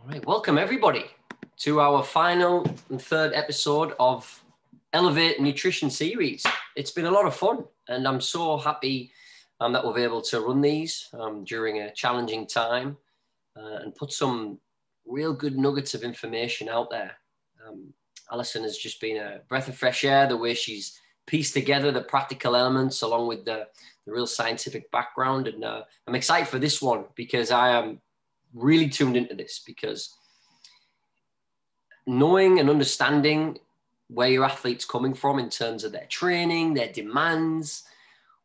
All right, welcome everybody to our final and third episode of Elevate Nutrition series. It's been a lot of fun and I'm so happy that we'll be able to run these during a challenging time and put some real good nuggets of information out there. Alison has just been a breath of fresh air, the way she's pieced together the practical elements along with the real scientific background. And I'm excited for this one because I am really tuned into this, because knowing and understanding where your athlete's coming from in terms of their training, their demands,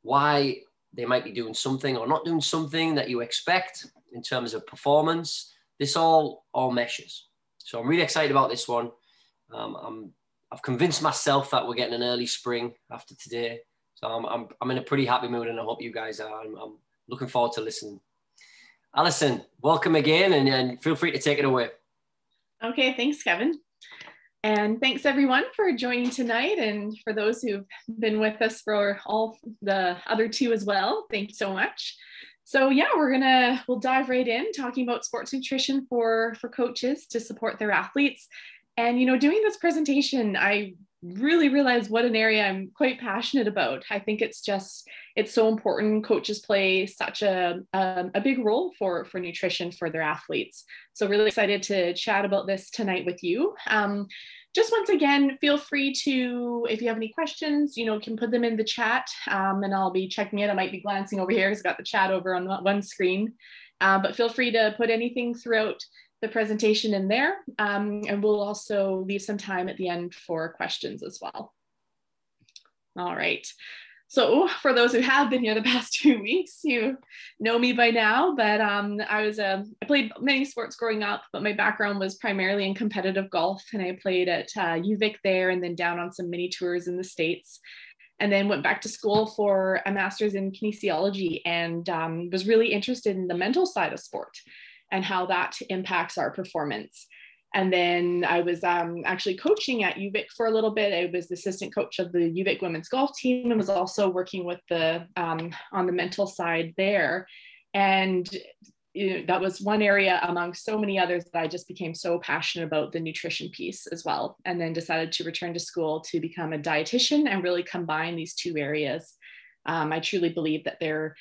why they might be doing something or not doing something that you expect in terms of performance, this all meshes. So I'm really excited about this one. I've convinced myself that we're getting an early spring after today. So I'm in a pretty happy mood, and I hope you guys are. I'm looking forward to listening. Alison, welcome again, and feel free to take it away. Okay, thanks, Kevin. And thanks everyone for joining tonight, and for those who've been with us for all the other two as well, thank you so much. So yeah, we'll dive right in talking about sports nutrition for coaches to support their athletes. And, doing this presentation, I really realized what an area I'm quite passionate about. I think it's so important. Coaches play such a big role for nutrition for their athletes. So really excited to chat about this tonight with you. Just once again, feel free to, if you have any questions, can put them in the chat, and I'll be checking it. I might be glancing over here because I've got the chat over on one screen, but feel free to put anything throughout the presentation in there, and we'll also leave some time at the end for questions as well. All right. So for those who have been here the past 2 weeks, you know me by now, but I played many sports growing up, but my background was primarily in competitive golf, and I played at UVic there, and then down on some mini tours in the States, and then went back to school for a master's in kinesiology, and was really interested in the mental side of sport and how that impacts our performance. And then I was actually coaching at UVic for a little bit. I was the assistant coach of the UVic women's golf team, and was also working with on the mental side there. And that was one area among so many others that I just became so passionate about the nutrition piece as well. And then decided to return to school to become a dietitian and really combine these two areas. I truly believe that they're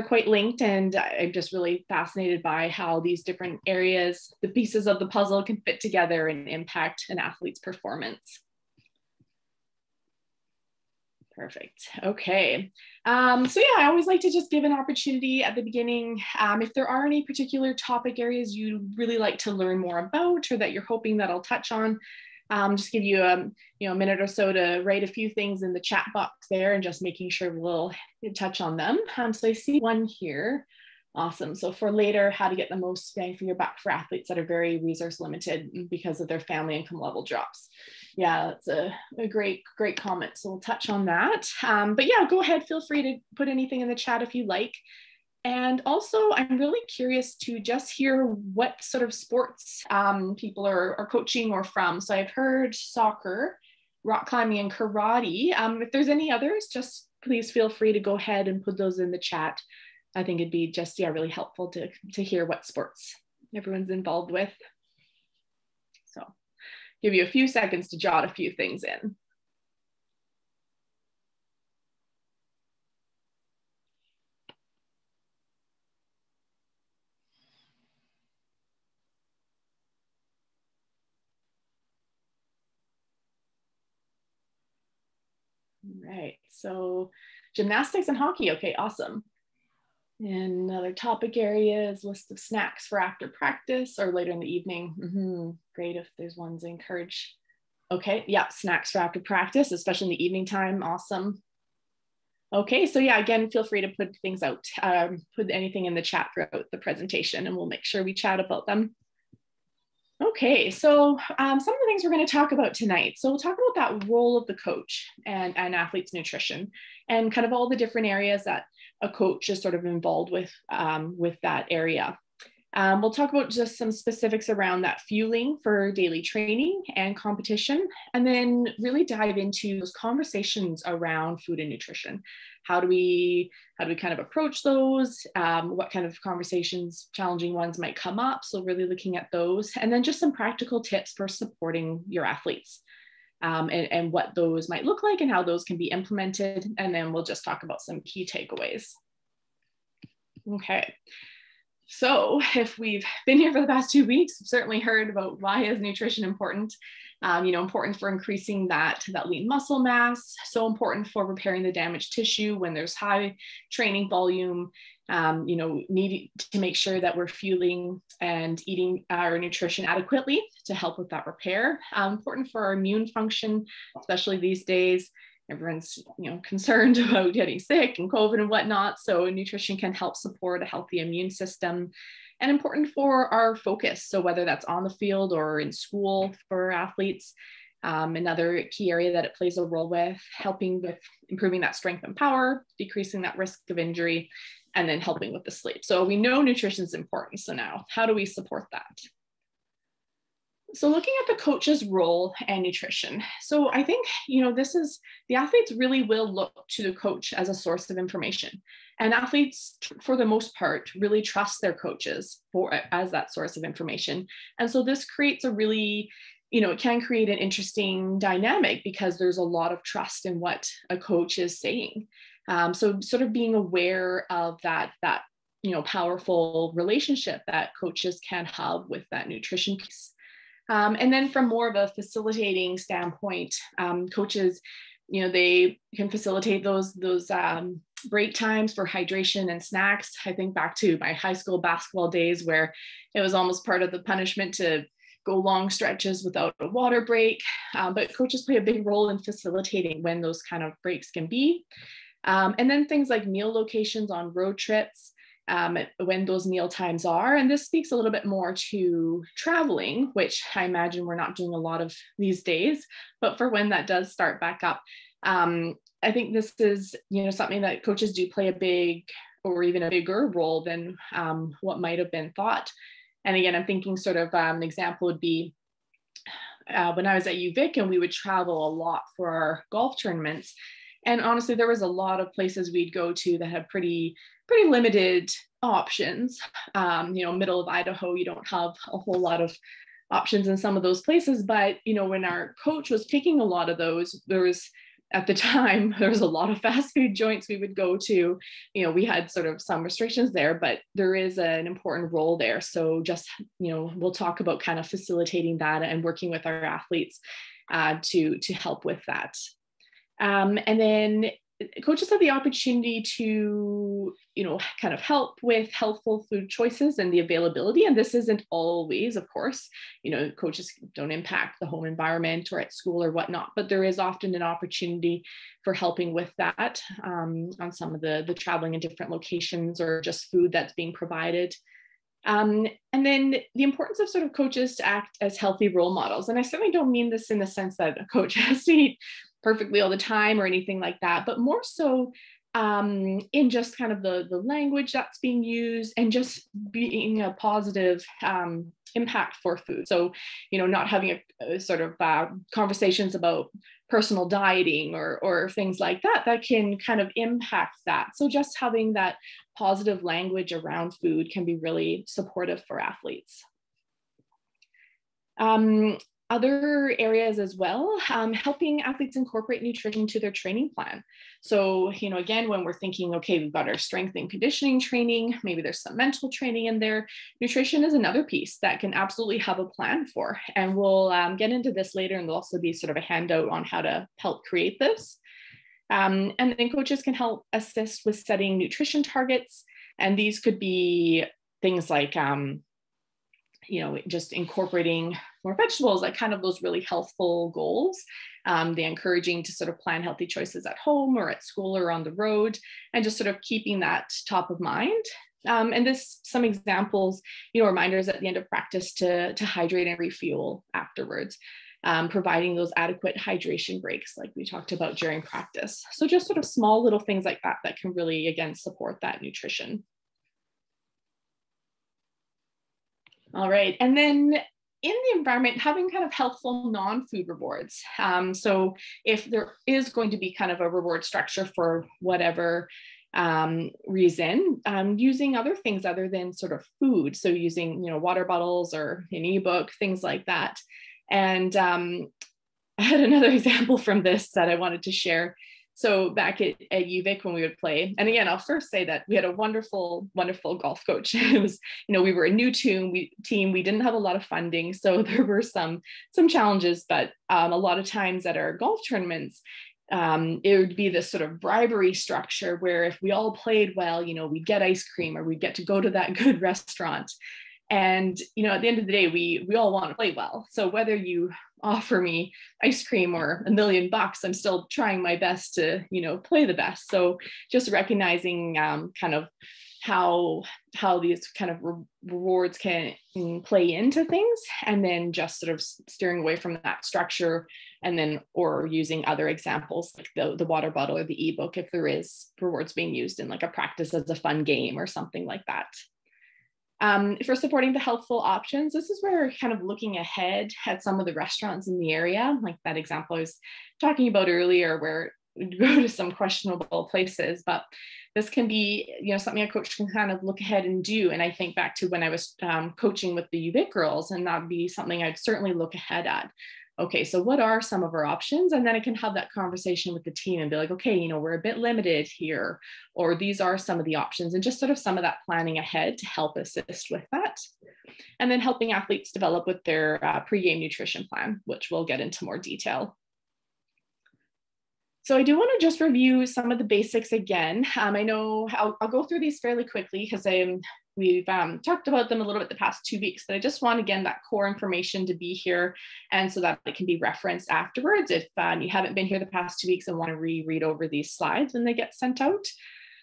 quite linked, and I'm just really fascinated by how these different areas, the pieces of the puzzle, can fit together and impact an athlete's performance. Perfect. Okay. So yeah, I always like to just give an opportunity at the beginning. If there are any particular topic areas you'd really like to learn more about, or that you're hoping that I'll touch on, just give you a minute or so to write a few things in the chat box there, and just making sure we'll touch on them. So I see one here. Awesome. So for later, how to get the most bang for your buck for athletes that are very resource limited because of their family income level drops. Yeah, that's a great comment. So we'll touch on that. But yeah, go ahead. Feel free to put anything in the chat if you like. And also, I'm really curious to just hear what sort of sports people are coaching or from. So I've heard soccer, rock climbing, and karate. If there's any others, just please feel free to go ahead and put those in the chat. I think it'd be just, really helpful to hear what sports everyone's involved with. So give you a few seconds to jot a few things in. Right, so gymnastics and hockey. Okay, awesome. And other topic areas, list of snacks for after practice or later in the evening. Great if there's ones encourage. Okay, yeah, snacks for after practice, especially in the evening time. Awesome. Okay, so yeah, again, feel free to put things out, put anything in the chat throughout the presentation, and we'll make sure we chat about them. Okay, so some of the things we're going to talk about tonight. So we'll talk about that role of the coach and athlete's nutrition, and kind of all the different areas that a coach is sort of involved with that area. We'll talk about just some specifics around that fueling for daily training and competition, and then really dive into those conversations around food and nutrition. how do we kind of approach those? What kind of conversations, challenging ones might come up? So really looking at those, and then just some practical tips for supporting your athletes. And what those might look like and how those can be implemented. And then we'll just talk about some key takeaways. Okay. So if we've been here for the past 2 weeks, we've certainly heard about why is nutrition important. Important for increasing that lean muscle mass, so important for repairing the damaged tissue when there's high training volume, needing to make sure that we're fueling and eating our nutrition adequately to help with that repair. Important for our immune function, especially these days. Everyone's concerned about getting sick and COVID and whatnot. So nutrition can help support a healthy immune system, and important for our focus. So whether that's on the field or in school for athletes, another key area that it plays a role with, helping with improving that strength and power, decreasing that risk of injury, and then helping with the sleep. So we know nutrition is important. So now how do we support that? So looking at the coach's role and nutrition. So I think, the athletes really will look to the coach as a source of information. And athletes, for the most part, really trust their coaches as that source of information. And so this creates a really, it can create an interesting dynamic because there's a lot of trust in what a coach is saying. So sort of being aware of that powerful relationship that coaches can have with that nutrition piece. And then from more of a facilitating standpoint, coaches, they can facilitate those break times for hydration and snacks. I think back to my high school basketball days where it was almost part of the punishment to go long stretches without a water break. But coaches play a big role in facilitating when those kind of breaks can be. And then things like meal locations on road trips. When those meal times are. And this speaks a little bit more to traveling, which I imagine we're not doing a lot of these days, but for when that does start back up, I think this is, something that coaches do play a big or even a bigger role than what might have been thought. And again, I'm thinking sort of an example would be when I was at UVic and we would travel a lot for our golf tournaments. And honestly, there was a lot of places we'd go to that had pretty limited options. Middle of Idaho, you don't have a whole lot of options in some of those places. But, when our coach was picking a lot of those, at the time, there was a lot of fast food joints we would go to. We had sort of some restrictions there, but there is an important role there. So just, we'll talk about kind of facilitating that and working with our athletes to help with that. And then coaches have the opportunity to, kind of help with healthful food choices and the availability. And this isn't always, of course, coaches don't impact the home environment or at school or whatnot, but there is often an opportunity for helping with that on some of the traveling in different locations or just food that's being provided. And then the importance of sort of coaches to act as healthy role models. And I certainly don't mean this in the sense that a coach has to eat perfectly all the time or anything like that, but more so in just kind of the language that's being used and just being a positive impact for food. So, not having a sort of conversations about personal dieting or things like that can kind of impact that. So just having that positive language around food can be really supportive for athletes. Other areas as well, helping athletes incorporate nutrition to their training plan. So, again, when we're thinking, okay, we've got our strength and conditioning training, maybe there's some mental training in there. Nutrition is another piece that can absolutely have a plan for. And we'll get into this later, and there'll also be sort of a handout on how to help create this. And then coaches can help assist with setting nutrition targets. And these could be things like, just incorporating more vegetables, like kind of those really healthful goals. They're encouraging to sort of plan healthy choices at home or at school or on the road, and just sort of keeping that top of mind. And some examples, reminders at the end of practice to hydrate and refuel afterwards, providing those adequate hydration breaks like we talked about during practice. So just sort of small little things like that can really, again, support that nutrition. All right. And then in the environment, having kind of healthful non-food rewards. So if there is going to be kind of a reward structure for whatever reason, using other things other than sort of food. So using, water bottles or an ebook, things like that. And I had another example from this that I wanted to share. So back at UVic when we would play, and again, I'll first say that we had a wonderful, wonderful golf coach. It was, we were a new team. We didn't have a lot of funding, so there were some challenges. But a lot of times at our golf tournaments, it would be this sort of bribery structure where if we all played well, we'd get ice cream or we'd get to go to that good restaurant. And, at the end of the day, we all want to play well. So whether you offer me ice cream or $1 million, I'm still trying my best to, play the best. So just recognizing kind of how these kind of rewards can play into things, and then just sort of steering away from that structure, and then, or using other examples like the water bottle or the ebook, if there is rewards being used in like a practice as a fun game or something like that. For supporting the healthful options, this is where kind of looking ahead at some of the restaurants in the area, like that example I was talking about earlier, where we go to some questionable places, but this can be, something a coach can kind of look ahead and do. And I think back to when I was coaching with the UVic girls, and that'd be something I'd certainly look ahead at. Okay, so what are some of our options? And then I can have that conversation with the team and be like, okay, we're a bit limited here, or these are some of the options, and just sort of some of that planning ahead to help assist with that. And then helping athletes develop with their pre-game nutrition plan, which we'll get into more detail. So I do want to just review some of the basics again. I know I'll go through these fairly quickly because we've talked about them a little bit the past 2 weeks, but I just want, again, that core information to be here, and so that it can be referenced afterwards if you haven't been here the past 2 weeks and want to reread over these slides when they get sent out.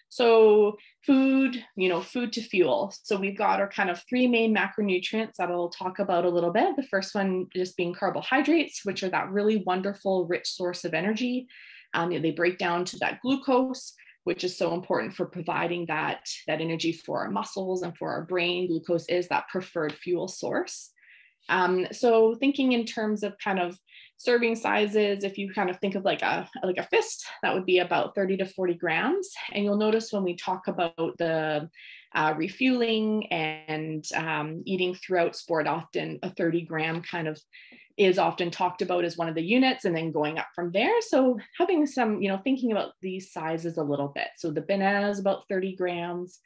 So food, food to fuel. So we've got our kind of 3 main macronutrients that I'll talk about a little bit. The first one just being carbohydrates, which are that really wonderful, rich source of energy. They break down to that glucose, which is so important for providing that energy for our muscles and for our brain. Glucose is that preferred fuel source. So thinking in terms of kind of serving sizes, if you kind of think of like a fist, that would be about 30 to 40 grams. And you'll notice when we talk about the refueling and eating throughout sport, often a 30-gram kind of is often talked about as one of the units, and then going up from there. So having some, thinking about these sizes a little bit. So the banana is about 30 grams.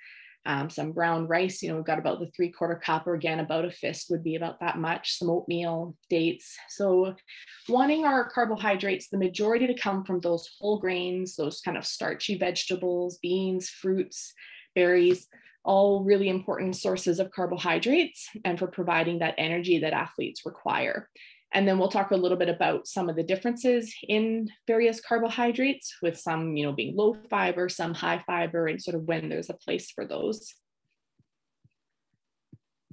Some brown rice, we've got about the 3/4 cup, or again, about a fist would be about that much. Some oatmeal, dates. So wanting our carbohydrates, the majority to come from those whole grains, those kind of starchy vegetables, beans, fruits, berries, all really important sources of carbohydrates and for providing that energy that athletes require. And then we'll talk a little bit about some of the differences in various carbohydrates, with some, being low fiber, some high fiber, and sort of when there's a place for those.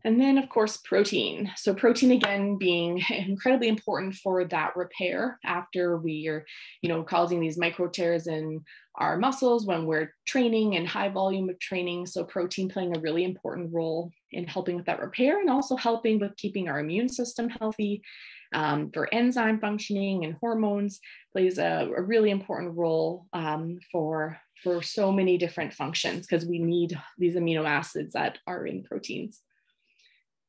And then, of course, protein. So protein, again, being incredibly important for that repair after we are, causing these micro tears in our muscles when we're training and high volume of training. So protein playing a really important role in helping with that repair, and also helping with keeping our immune system healthy. For enzyme functioning and hormones, plays a really important role for so many different functions, because we need these amino acids that are in proteins.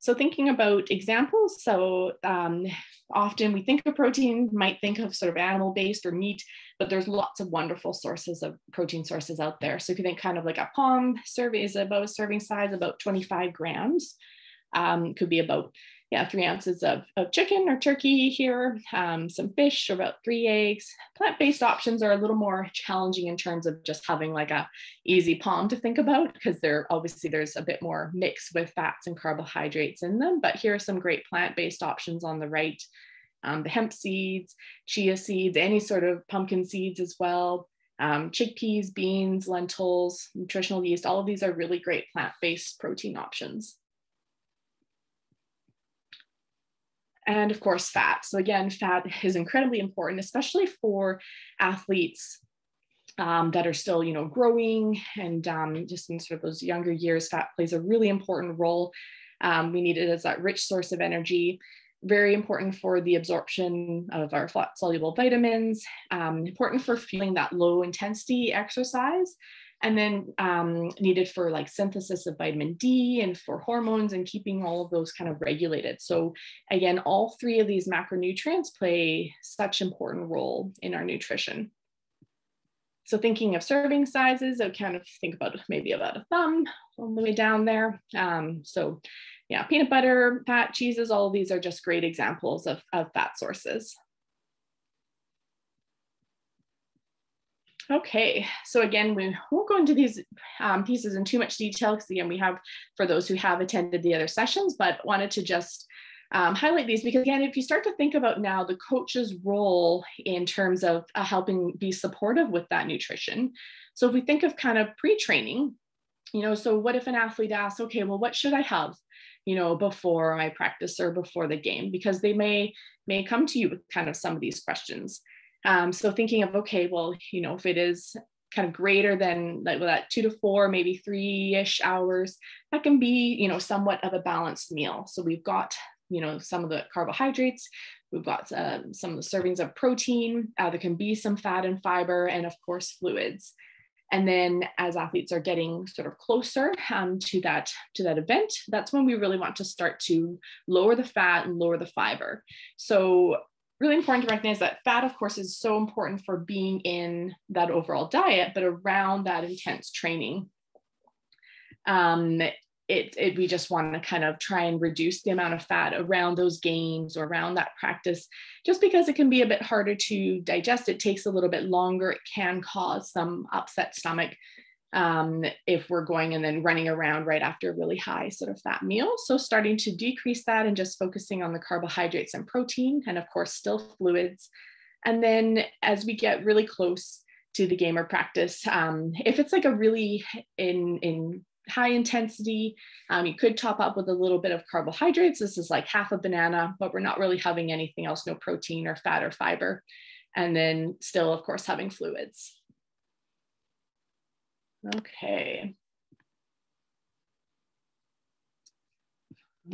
So thinking about examples, so often we think of protein, might think of sort of animal-based or meat, but there's lots of wonderful sources of protein sources out there. So if you think kind of like a palm serving is about a serving size, about 25 grams, could be about 3 ounces of chicken or turkey here, some fish, about 3 eggs. Plant-based options are a little more challenging in terms of just having like a easy palm to think about, because there's a bit more mix with fats and carbohydrates in them. But here are some great plant-based options on the right. The hemp seeds, chia seeds, any sort of pumpkin seeds as well. Chickpeas, beans, lentils, nutritional yeast, all of these are really great plant-based protein options. And of course, fat. So again, fat is incredibly important, especially for athletes that are still, growing, and just in sort of those younger years, fat plays a really important role. We need it as that rich source of energy. very important for the absorption of our fat soluble vitamins, important for fueling that low intensity exercise, and then needed for like synthesis of vitamin D and for hormones and keeping all of those kind of regulated. So again, all three of these macronutrients play such an important role in our nutrition. So thinking of serving sizes, I would kind of think about maybe about a thumb all the way down there. So yeah, peanut butter, fat, cheeses, all of these are just great examples of fat sources. Okay, so again, we won't go into these pieces in too much detail because again, we have, for those who have attended the other sessions, but wanted to just highlight these because again, if you start to think about now the coach's role in terms of helping be supportive with that nutrition. So if we think of kind of pre-training, you know, so what if an athlete asks, okay, well, what should I have, you know, before my practice or before the game? Because they may come to you with kind of some of these questions. So thinking of, okay, well, you know, if it is kind of greater than like that 2 to 4, maybe 3-ish hours, that can be, you know, somewhat of a balanced meal. So we've got, you know, some of the carbohydrates, we've got some of the servings of protein, there can be some fat and fiber, and of course, fluids. And then as athletes are getting sort of closer to that event, that's when we really want to start to lower the fat and lower the fiber. So really important to recognize that fat, of course, is so important for being in that overall diet, but around that intense training, we just want to kind of try and reduce the amount of fat around those games or around that practice, just because it can be a bit harder to digest. It takes a little bit longer. It can cause some upset stomach if we're going and then running around right after a really high sort of fat meal. So starting to decrease that and just focusing on the carbohydrates and protein, and of course still fluids. And then as we get really close to the game or practice, if it's like a really in high intensity, you could top up with a little bit of carbohydrates. This is like half a banana, but we're not really having anything else, no protein or fat or fiber. And then still, of course, having fluids. Okay.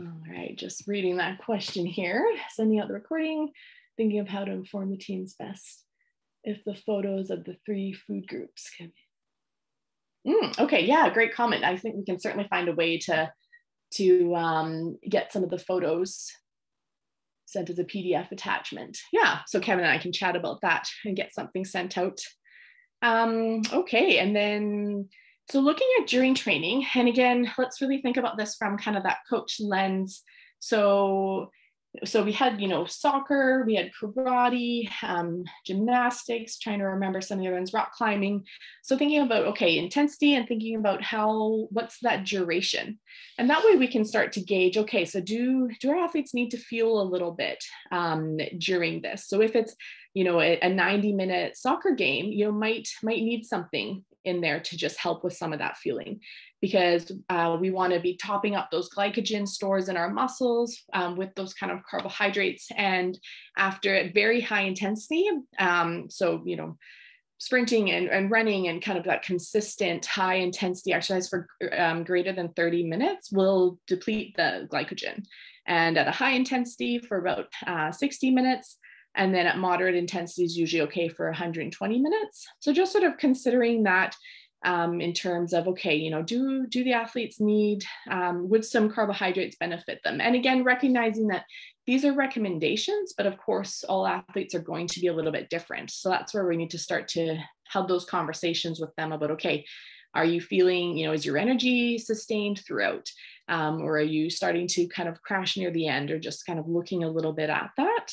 All right, just reading that question here. Sending out the recording, thinking of how to inform the teams best if the photos of the 3 food groups can be. Okay, yeah, great comment. I think we can certainly find a way to get some of the photos sent as a PDF attachment. Yeah, so Kevin and I can chat about that and get something sent out. Okay, and then, so looking at during training, and again, let's really think about this from kind of that coach lens. So we had, you know, soccer, we had karate, gymnastics, trying to remember some of the other ones, rock climbing. So thinking about, okay, intensity and thinking about what's that duration? And that way we can start to gauge, okay, so do our athletes need to fuel a little bit during this? So if it's, you know, a 90-minute soccer game, you know, might need something in there to just help with some of that fueling, because we want to be topping up those glycogen stores in our muscles with those kind of carbohydrates. And after a very high intensity, so, you know, sprinting and running and kind of that consistent high intensity exercise for greater than 30 minutes will deplete the glycogen. And at a high intensity for about 60 minutes, and then at moderate intensity is usually okay for 120 minutes. So just sort of considering that in terms of, okay, you know, do the athletes need, would some carbohydrates benefit them? And again, recognizing that these are recommendations, but of course, all athletes are going to be a little bit different. So that's where we need to start to have those conversations with them about, okay, are you feeling, you know, is your energy sustained throughout? Or are you starting to kind of crash near the end, or just kind of looking a little bit at that?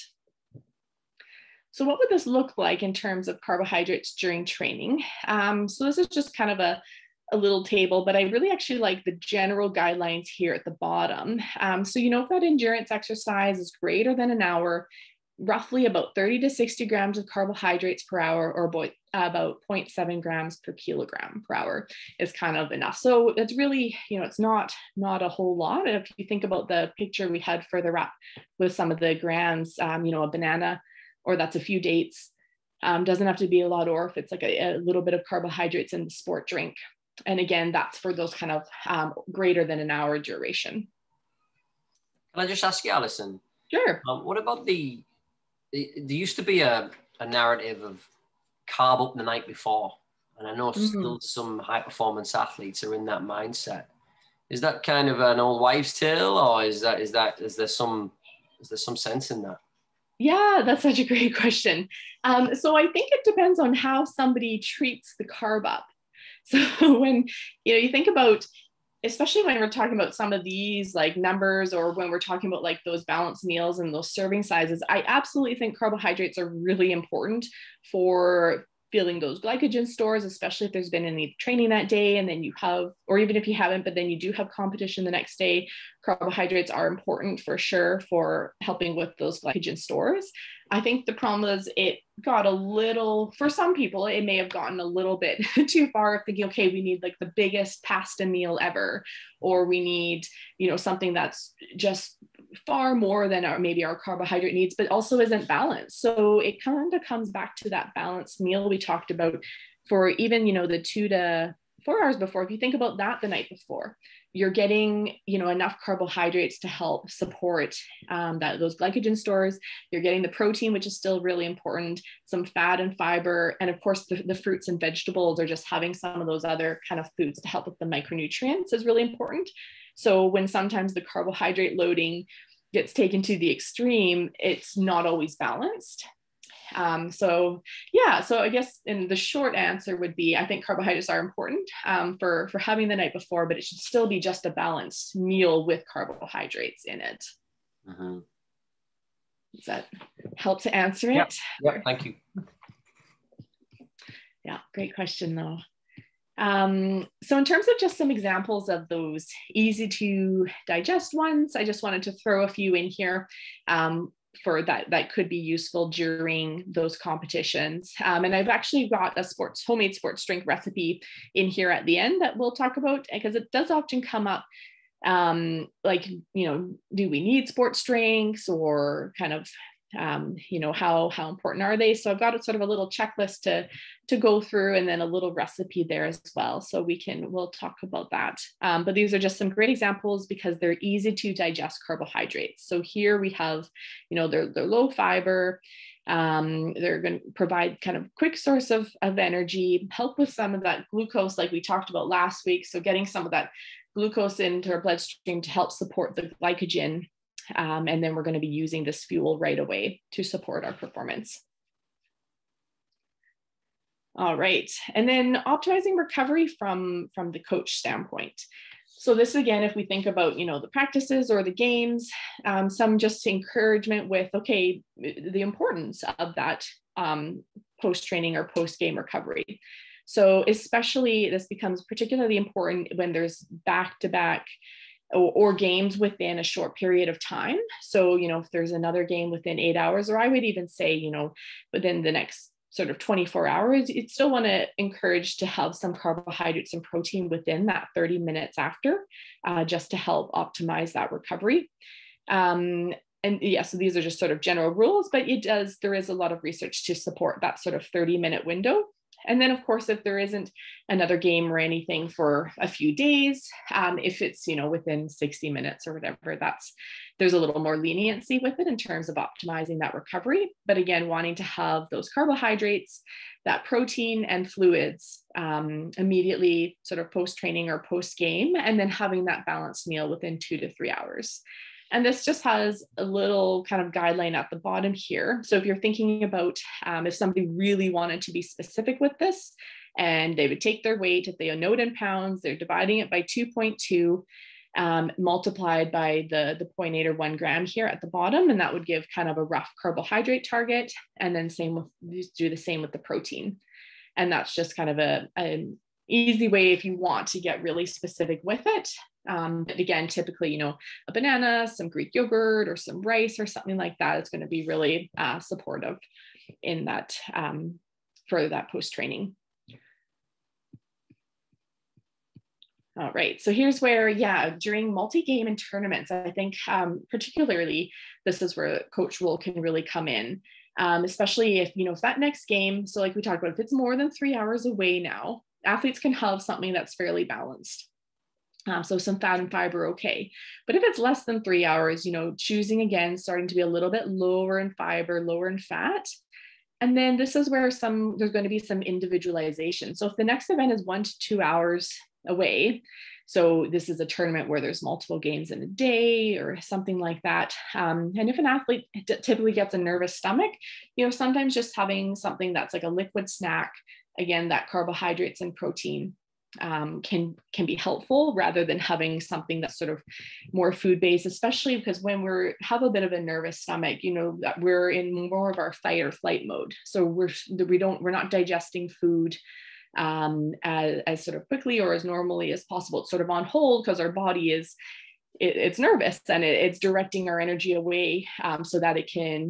So what would this look like in terms of carbohydrates during training? So this is just kind of a little table, but I really actually like the general guidelines here at the bottom. So, you know, if that endurance exercise is greater than an hour, roughly about 30 to 60 grams of carbohydrates per hour, or about 0.7 grams per kilogram per hour is kind of enough. So it's really, you know, it's not a whole lot. If you think about the picture we had further up with some of the grams, you know, a banana, or that's a few dates, doesn't have to be a lot, or if it's like a little bit of carbohydrates in the sport drink. And again, that's for those kind of greater than an hour duration. Can I just ask you, Alison? Sure. What about there used to be a narrative of carb up the night before, and I know still some high performance athletes are in that mindset. Is that kind of an old wives' tale, or is there some sense in that? Yeah, that's such a great question. So I think it depends on how somebody treats the carb up. So when you think about, especially when we're talking about some of these like numbers, or when we're talking about like those balanced meals and those serving sizes, I absolutely think carbohydrates are really important for filling those glycogen stores, especially if there's been any training that day and then you have, or even if you haven't, but then you do have competition the next day. Carbohydrates are important for sure for helping with those glycogen stores. I think the problem is it got a little, for some people, it may have gotten a little bit too far, thinking, okay, we need like the biggest pasta meal ever, or we need, something that's just far more than maybe our carbohydrate needs, but also isn't balanced. So it kind of comes back to that balanced meal we talked about for even, the 2 to 4 hours before. If you think about that the night before, you're getting, enough carbohydrates to help support those glycogen stores. You're getting the protein, which is still really important, some fat and fiber, and of course the fruits and vegetables, or just having some of those other kind of foods to help with the micronutrients is really important. So when sometimes the carbohydrate loading gets taken to the extreme, it's not always balanced. So I guess in the short answer would be, I think carbohydrates are important for having the night before, but it should still be just a balanced meal with carbohydrates in it. Mm-hmm. Does that help to answer it? Yeah, thank you. Yeah, great question though. So in terms of just some examples of those easy to digest ones, I just wanted to throw a few in here for that could be useful during those competitions. And I've actually got a homemade sports drink recipe in here at the end that we'll talk about, because it does often come up like, do we need sports drinks, or kind of how important are they? So I've got a sort of a little checklist to go through, and then a little recipe there as well. So we'll talk about that. But these are just some great examples because they're easy to digest carbohydrates. So here we have, they're low fiber. They're going to provide kind of quick source of energy, help with some of that glucose like we talked about last week. So getting some of that glucose into our bloodstream to help support the glycogen. And then we're going to be using this fuel right away to support our performance. All right. And then optimizing recovery from the coach standpoint. So this, again, if we think about, the practices or the games, some just encouragement with, okay, the importance of that post-training or post-game recovery. So especially this becomes particularly important when there's back-to-back or games within a short period of time. So, if there's another game within 8 hours, or I would even say, within the next sort of 24 hours, you'd still want to encourage to have some carbohydrates and protein within that 30 minutes after, just to help optimize that recovery. And yeah, so these are just sort of general rules, but there is a lot of research to support that sort of 30-minute window. And then, of course, if there isn't another game or anything for a few days, if it's, within 60 minutes or whatever, there's a little more leniency with it in terms of optimizing that recovery. But again, wanting to have those carbohydrates, that protein and fluids immediately sort of post-training or post-game, and then having that balanced meal within 2 to 3 hours. And this just has a little kind of guideline at the bottom here. So if you're thinking about if somebody really wanted to be specific with this, and they would take their weight, if they know it in pounds, they're dividing it by 2.2, multiplied by the 0.8 or 1 gram here at the bottom. And that would give kind of a rough carbohydrate target. And then do the same with the protein. And that's just kind of an easy way if you want to get really specific with it. But again, typically, a banana, some Greek yogurt, or some rice or something like that is going to be really supportive in that for that post-training. All right, so here's where, during multi-game and tournaments, I think particularly this is where coach role can really come in, especially if, if that next game, so like we talked about, if it's more than 3 hours away now, athletes can have something that's fairly balanced. So some fat and fiber, okay. But if it's less than 3 hours, choosing again, starting to be a little bit lower in fiber, lower in fat. And then this is where there's going to be some individualization. So if the next event is 1 to 2 hours away, so this is a tournament where there's multiple games in a day or something like that. And if an athlete typically gets a nervous stomach, sometimes just having something that's like a liquid snack, again, that carbohydrates and protein can be helpful rather than having something that's sort of more food-based, especially because when we have a bit of a nervous stomach, that we're in more of our fight or flight mode. So we're not digesting food as sort of quickly or as normally as possible. It's sort of on hold because our body it's nervous and it's directing our energy away so that it can,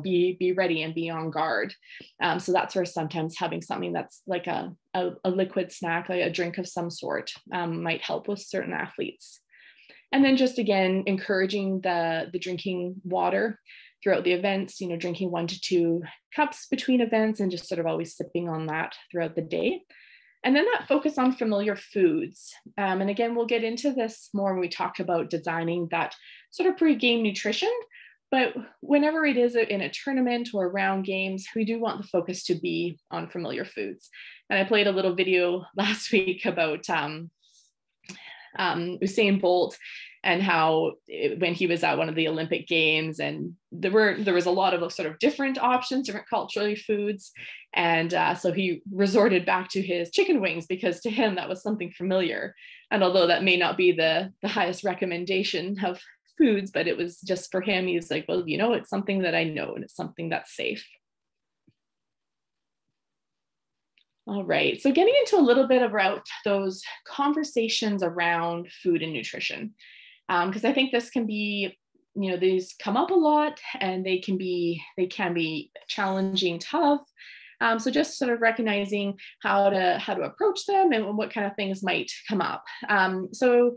be ready and be on guard. So that's where sometimes having something that's like a liquid snack, like a drink of some sort, might help with certain athletes. And then just again, encouraging the drinking water throughout the events, drinking 1 to 2 cups between events and just sort of always sipping on that throughout the day. And then that focus on familiar foods. And again, we'll get into this more when we talk about designing that sort of pre-game nutrition. But whenever it is in a tournament or around games, we do want the focus to be on familiar foods. And I played a little video last week about Usain Bolt and how when he was at one of the Olympic Games, and there was a lot of sort of different options, different cultural foods. And so he resorted back to his chicken wings because to him that was something familiar. And although that may not be the highest recommendation of foods, but it was just for him, he's like, well, it's something that I know and it's something that's safe. All right, so getting into a little bit about those conversations around food and nutrition, because I think this can be, these come up a lot and they can be challenging, tough. So just sort of recognizing how to approach them and what kind of things might come up. So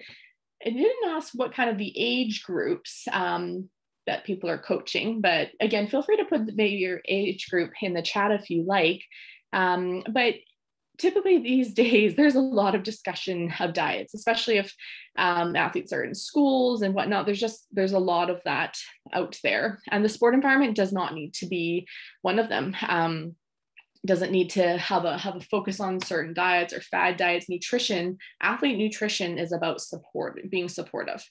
I didn't ask what kind of the age groups that people are coaching, but again, feel free to put maybe your age group in the chat if you like. But typically these days, there's a lot of discussion of diets, especially if athletes are in schools and whatnot. There's a lot of that out there. And the sport environment does not need to be one of them. Doesn't need to have a focus on certain diets or fad diets. Athlete nutrition is about being supportive.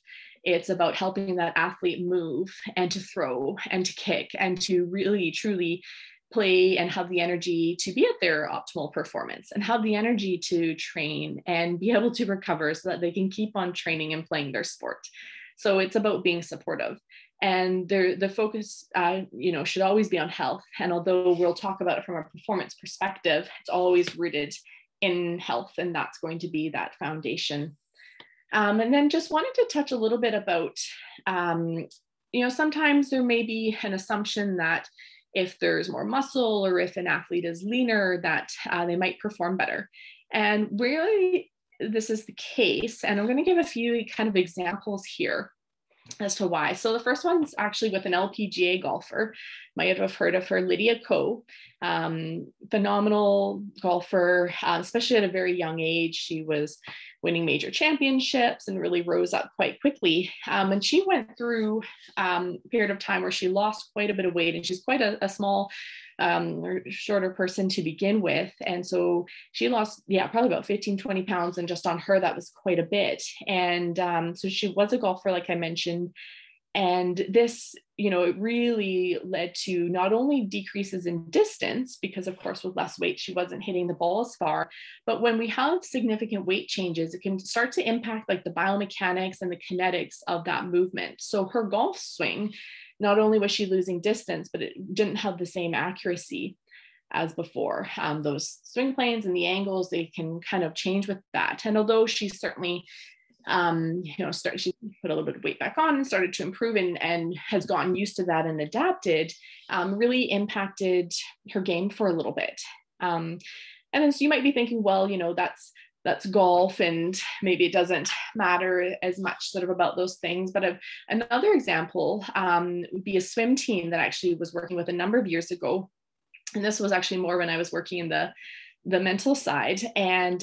It's about helping that athlete move and to throw and to kick and to really, truly play and have the energy to be at their optimal performance and have the energy to train and be able to recover so that they can keep on training and playing their sport. So it's about being supportive. And the focus, should always be on health. And although we'll talk about it from a performance perspective, it's always rooted in health, and that's going to be that foundation. And then just wanted to touch a little bit about, sometimes there may be an assumption that if there's more muscle or if an athlete is leaner, that they might perform better. And really, this is the case. And I'm going to give a few kind of examples here as to why. So the first one's actually with an LPGA golfer. Might have heard of her, Lydia Ko. Phenomenal golfer, especially at a very young age. She was winning major championships and really rose up quite quickly. And she went through a period of time where she lost quite a bit of weight, and she's quite a small or shorter person to begin with. And so she lost, probably about 15, 20 pounds. And just on her, that was quite a bit. And so she was a golfer, like I mentioned. And this, it really led to not only decreases in distance, because of course, with less weight, she wasn't hitting the ball as far, but when we have significant weight changes, it can start to impact like the biomechanics and the kinetics of that movement. So her golf swing, not only was she losing distance, but it didn't have the same accuracy as before. Those swing planes and the angles, they can kind of change with that. And although she certainly she put a little bit of weight back on and started to improve and has gotten used to that and adapted, really impacted her game for a little bit. And then so you might be thinking, well, that's golf and maybe it doesn't matter as much sort of about those things. But another example would be a swim team that actually was working with a number of years ago. And this was actually more when I was working in the the mental side. And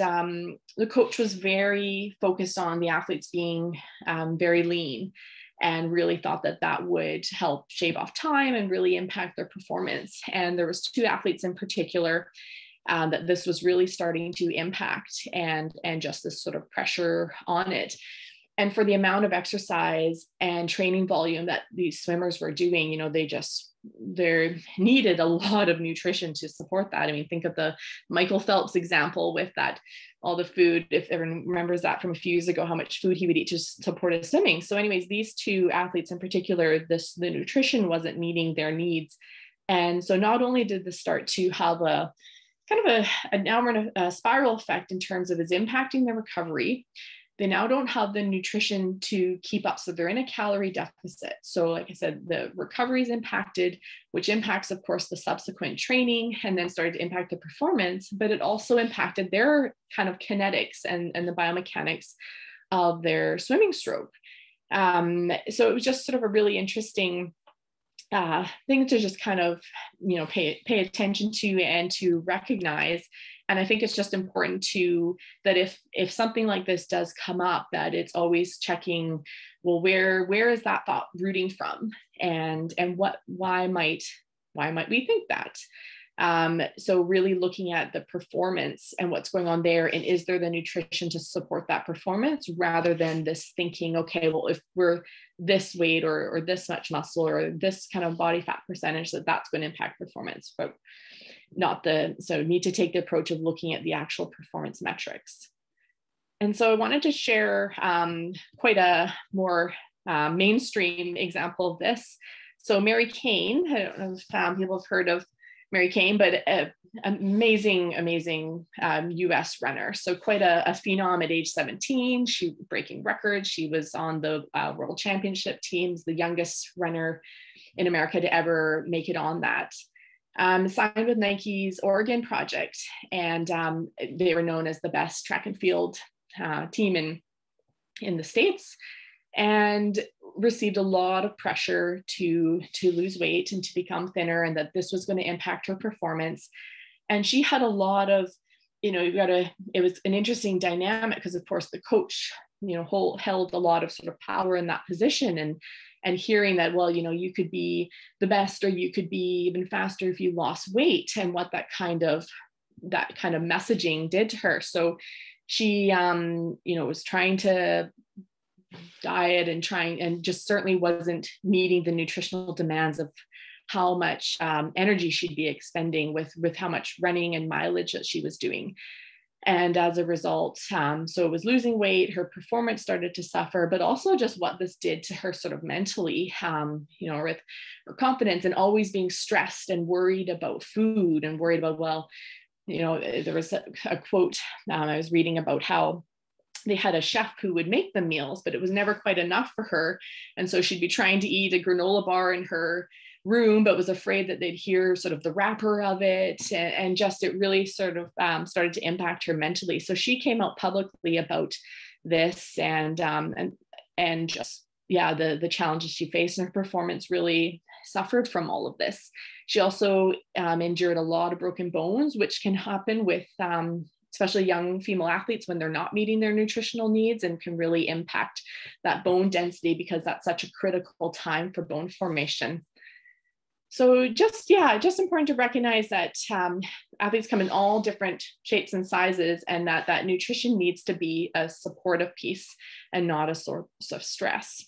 the coach was very focused on the athletes being very lean, and really thought that that would help shave off time and really impact their performance. And there was 2 athletes in particular that this was really starting to impact, and just this sort of pressure on it. And for the amount of exercise and training volume that these swimmers were doing, they needed a lot of nutrition to support that. I mean, think of the Michael Phelps example with that, all the food, if everyone remembers that from a few years ago, how much food he would eat to support his swimming. So anyways, these 2 athletes in particular, the nutrition wasn't meeting their needs. And so not only did this start to have a kind of a downward spiral effect in terms of is impacting their recovery, they now don't have the nutrition to keep up. So they're in a calorie deficit. So like I said, the recovery is impacted, which impacts, of course, the subsequent training, and then started to impact the performance, but it also impacted their kind of kinetics and the biomechanics of their swimming stroke. So it was just sort of a really interesting thing to just kind of, pay attention to and to recognize. And I think it's just important that if something like this does come up, that it's always checking, well, where is that thought rooting from, and why might we think that? So really looking at the performance and what's going on there, and is there the nutrition to support that performance, rather than this thinking, okay, well, if we're this weight or this much muscle or this kind of body fat percentage, that's going to impact performance, but so need to take the approach of looking at the actual performance metrics. And so I wanted to share quite a more mainstream example of this. So Mary Cain, I don't know if people have heard of Mary Cain, but amazing US runner. So quite a phenom at age 17, she breaking records. She was on the world championship teams, the youngest runner in America to ever make it on that. Signed with Nike's Oregon project, and they were known as the best track and field team in the States, and received a lot of pressure to lose weight and to become thinner, and that this was going to impact her performance. And she had a lot of, it was an interesting dynamic, because of course the coach, held a lot of sort of power in that position, and hearing that, well, you could be the best, or you could be even faster if you lost weight, and what that kind of messaging did to her. So she, was trying to diet and just certainly wasn't meeting the nutritional demands of how much energy she'd be expending with how much running and mileage that she was doing. And as a result, so it was losing weight, her performance started to suffer, but also just what this did to her sort of mentally, with her confidence, and always being stressed and worried about food, and worried about, well, there was a quote I was reading about how they had a chef who would make the meals, but it was never quite enough for her. And so she'd be trying to eat a granola bar in her room, but was afraid that they'd hear sort of the wrapper of it. And just, it really sort of started to impact her mentally. So she came out publicly about this, and just, the challenges she faced, and her performance really suffered from all of this. She also endured a lot of broken bones, which can happen with especially young female athletes when they're not meeting their nutritional needs, and can really impact that bone density, because that's such a critical time for bone formation. So just important to recognize that athletes come in all different shapes and sizes, and that nutrition needs to be a supportive piece and not a source of stress.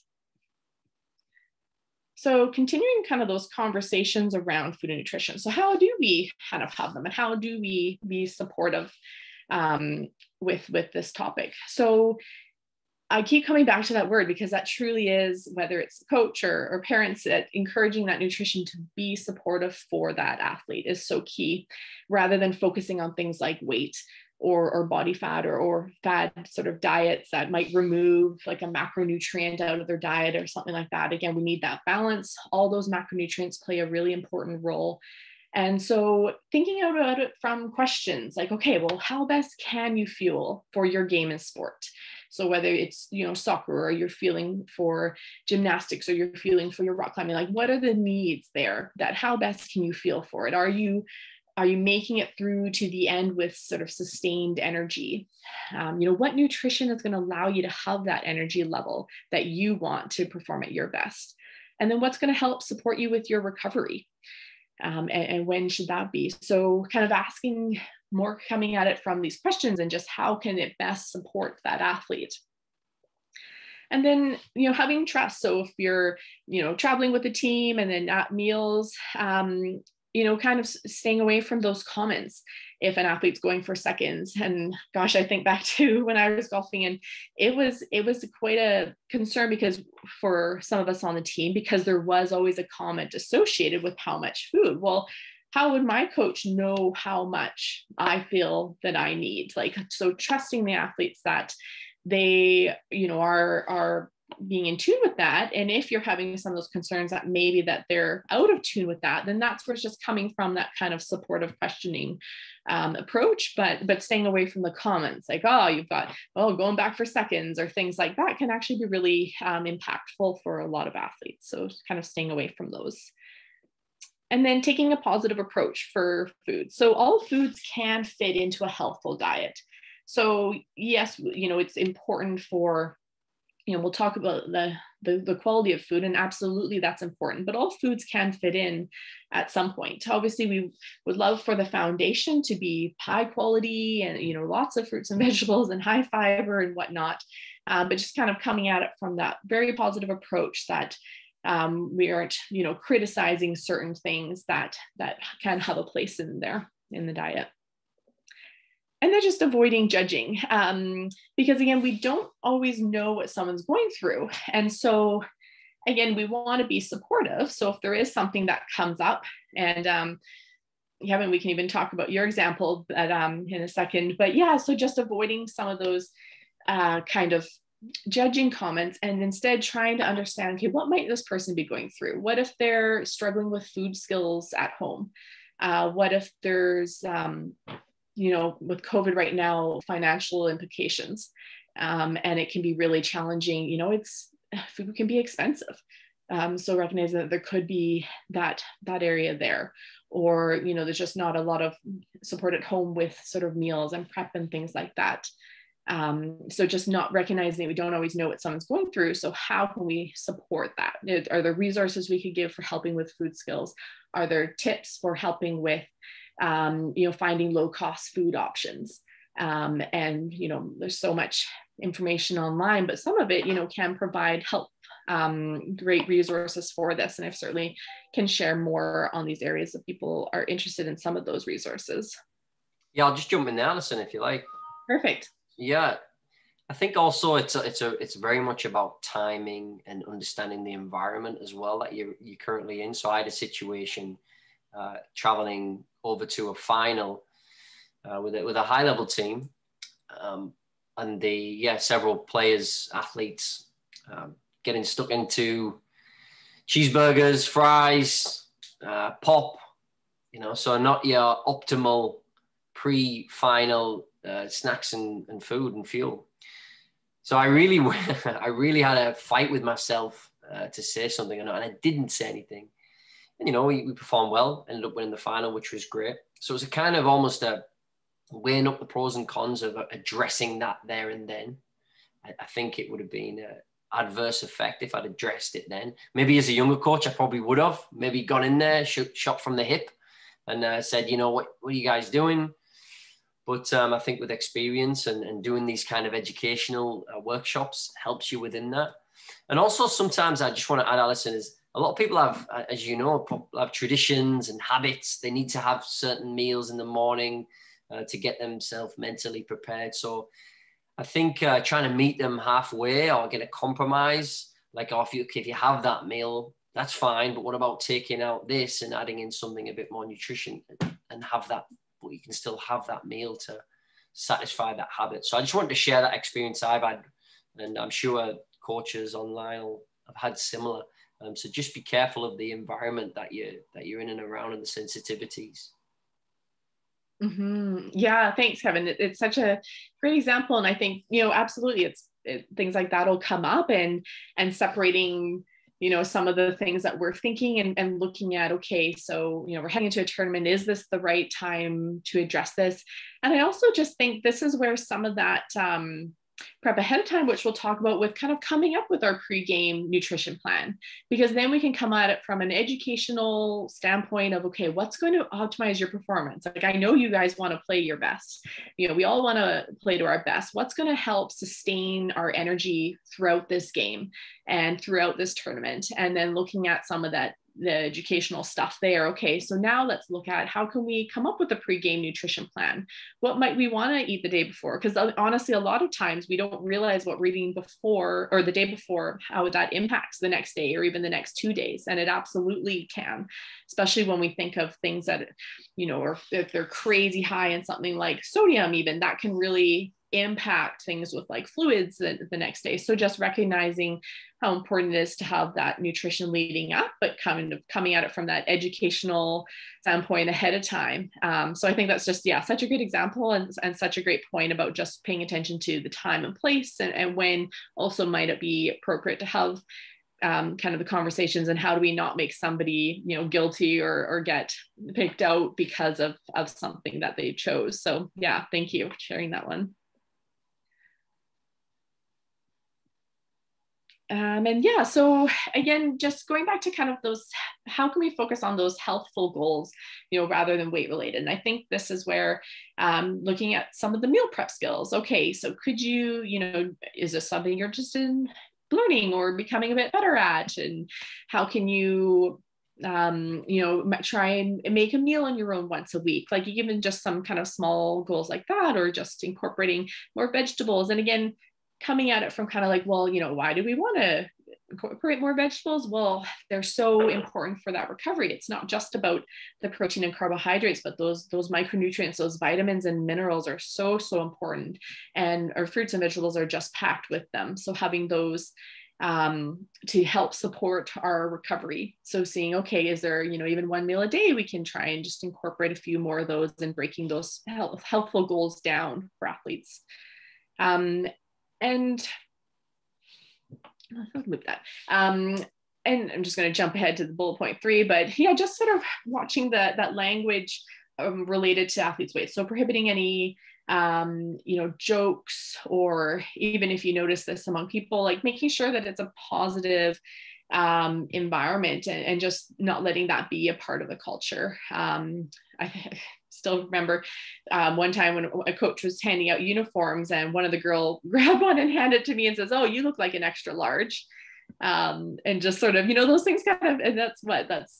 So continuing kind of those conversations around food and nutrition. So how do we kind of have them, and how do we be supportive with this topic? So I keep coming back to that word, because that truly is, whether it's coach or parents, that encouraging that nutrition to be supportive for that athlete is so key, rather than focusing on things like weight or body fat or fad sort of diets that might remove like a macronutrient out of their diet or something like that. Again, we need that balance. All those macronutrients play a really important role. And so thinking about it from questions like, okay, well, how best can you fuel for your game and sport? So whether it's, soccer, or you're feeling for gymnastics, or you're feeling for your rock climbing, like what are the needs there, that how best can you feel for it? Are you Are you making it through to the end with sort of sustained energy? What nutrition is going to allow you to have that energy level that you want to perform at your best? And then what's going to help support you with your recovery? And when should that be? So kind of asking more, coming at it from these questions, and just how can it best support that athlete? And then, having trust. So if you're, traveling with a team and then at meals, kind of staying away from those comments if an athlete's going for seconds. And gosh, I think back to when I was golfing, and it was quite a concern because for some of us on the team, because there was always a comment associated with how much food. Well, how would my coach know how much I feel that I need? So trusting the athletes that they, are being in tune with that. And if you're having some of those concerns that maybe that they're out of tune with that, then that's where it's just coming from, that kind of supportive questioning approach, but staying away from the comments like, oh, you've got, going back for seconds or things like that can actually be really impactful for a lot of athletes. So kind of staying away from those. And then taking a positive approach for food. So all foods can fit into a healthful diet. So yes, it's important for, we'll talk about the quality of food, and absolutely that's important, but all foods can fit in at some point. Obviously, we would love for the foundation to be high quality and, lots of fruits and vegetables and high fiber and whatnot, but just kind of coming at it from that very positive approach that we aren't, criticizing certain things that can have a place in there in the diet. And then just avoiding judging, because again, we don't always know what someone's going through. And so again, we want to be supportive. So if there is something that comes up, and Kevin, we can even talk about your example in a second, but yeah, so just avoiding some of those kind of judging comments, and instead trying to understand, okay, what might this person be going through? What if they're struggling with food skills at home? What if there's with COVID right now, financial implications, and it can be really challenging. Food can be expensive. So recognizing that there could be that area there, or, there's just not a lot of support at home with sort of meals and prep and things like that. So just not recognizing we don't always know what someone's going through. So how can we support that? Are there resources we could give for helping with food skills? Are there tips for helping with finding low-cost food options? And, there's so much information online, but some of it, can provide help, great resources for this. And I certainly can share more on these areas if people are interested in some of those resources. Yeah, I'll just jump in there, Alison, if you like. Perfect. Yeah, I think also it's very much about timing and understanding the environment as well that you're currently in. So I had a situation traveling over to a final with a high level team, and several players, athletes, getting stuck into cheeseburgers, fries, pop, so not your optimal pre-final snacks and food and fuel. So I really had a fight with myself to say something or not, and I didn't say anything. And we performed well, ended up winning the final, which was great. So it was a kind of almost a weighing up the pros and cons of addressing that there and then. I think it would have been an adverse effect if I'd addressed it then. Maybe as a younger coach, I probably would have maybe gone in there, shot from the hip, and said, what are you guys doing? But I think with experience and doing these kind of educational workshops helps you within that. And also sometimes I just want to add, Alison, is a lot of people have, as you know, have traditions and habits. They need to have certain meals in the morning to get themselves mentally prepared. So I think trying to meet them halfway or get a compromise, like if you have that meal, that's fine. But what about taking out this and adding in something a bit more nutrition and have that, but you can still have that meal to satisfy that habit. So I just wanted to share that experience I've had, and I'm sure coaches online have had similar. So just be careful of the environment that you're in and around, and the sensitivities. Mm-hmm. Yeah, thanks, Kevin. It's such a great example, and I think absolutely, things like that will come up, and separating some of the things that we're thinking and looking at, okay, so, we're heading into a tournament. Is this the right time to address this? And I also just think this is where some of that prep ahead of time, which we'll talk about with kind of coming up with our pre-game nutrition plan, because then we can come at it from an educational standpoint of, okay, what's going to optimize your performance? Like, I know you guys want to play your best. We all want to play to our best. What's going to help sustain our energy throughout this game and throughout this tournament? And then looking at some of that, the educational stuff there. Okay, so now let's look at how can we come up with a pre-game nutrition plan? What might we want to eat the day before? Because honestly, a lot of times we don't realize what we're eating before or the day before, how that impacts the next day or even the next 2 days. And it absolutely can, especially when we think of things that, or if they're crazy high in something like sodium, even that can really impact things with like fluids the next day. So just recognizing how important it is to have that nutrition leading up, but coming at it from that educational standpoint ahead of time. So I think that's just, such a good example and such a great point about just paying attention to the time and place and when also might it be appropriate to have kind of the conversations, and how do we not make somebody, guilty or get picked out because of something that they chose. So thank you for sharing that one. So again, just going back to kind of those, how can we focus on those healthful goals, rather than weight related? And I think this is where looking at some of the meal prep skills. Okay, so could you, is this something you're interested in learning or becoming a bit better at? And how can you try and make a meal on your own once a week, like even just some kind of small goals like that, or just incorporating more vegetables. And again, coming at it from kind of like, well, why do we want to incorporate more vegetables? Well, they're so important for that recovery. It's not just about the protein and carbohydrates, but those micronutrients, those vitamins and minerals are so important. And our fruits and vegetables are just packed with them. So having those to help support our recovery. So seeing, okay, is there, even one meal a day, we can try and just incorporate a few more of those and breaking those healthful goals down for athletes. And I'll move that. And I'm just going to jump ahead to the bullet point 3, but just sort of watching that language related to athletes' weight. So prohibiting any, jokes, or even if you notice this among people, like making sure that it's a positive environment and just not letting that be a part of the culture. I still remember one time when a coach was handing out uniforms and one of the girls grabbed one and handed it to me and says, "Oh, you look like an extra large." And just sort of, those things kind of, and that's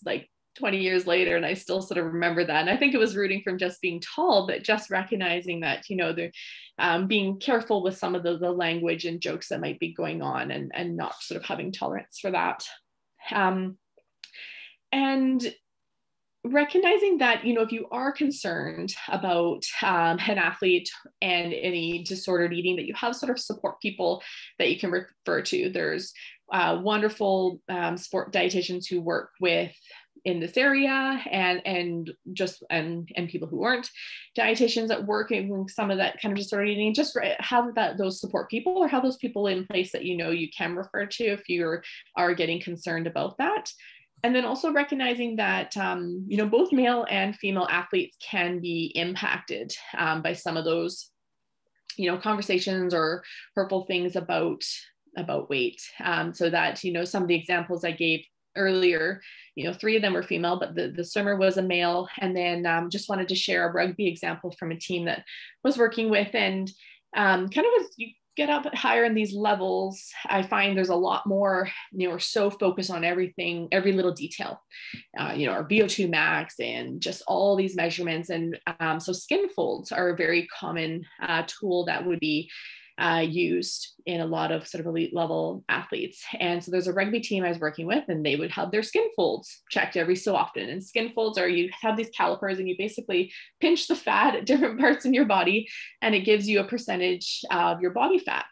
like 20 years later. And I still sort of remember that. And I think it was rooting from just being tall, but just recognizing that, they're being careful with some of the language and jokes that might be going on and not sort of having tolerance for that. And recognizing that, if you are concerned about an athlete and any disordered eating, that you have sort of support people that you can refer to. There's wonderful sport dietitians who work in this area and people who aren't dietitians that work in some of that kind of disordered eating. Just have those support people, or have those people in place that you can refer to if you are getting concerned about that. And then also recognizing that, both male and female athletes can be impacted by some of those, conversations or hurtful things about weight. So that, some of the examples I gave earlier, 3 of them were female, but the swimmer was a male. And then just wanted to share a rugby example from a team that was working with. And kind of as you get up higher in these levels, I find there's a lot more, we're so focused on everything, every little detail, our VO2 max and just all these measurements. And so skin folds are a very common tool that would be used in a lot of sort of elite level athletes. And so there's a rugby team I was working with, and they would have their skin folds checked every so often. And skin folds are, you have these calipers and you basically pinch the fat at different parts in your body, and it gives you a percentage of your body fat,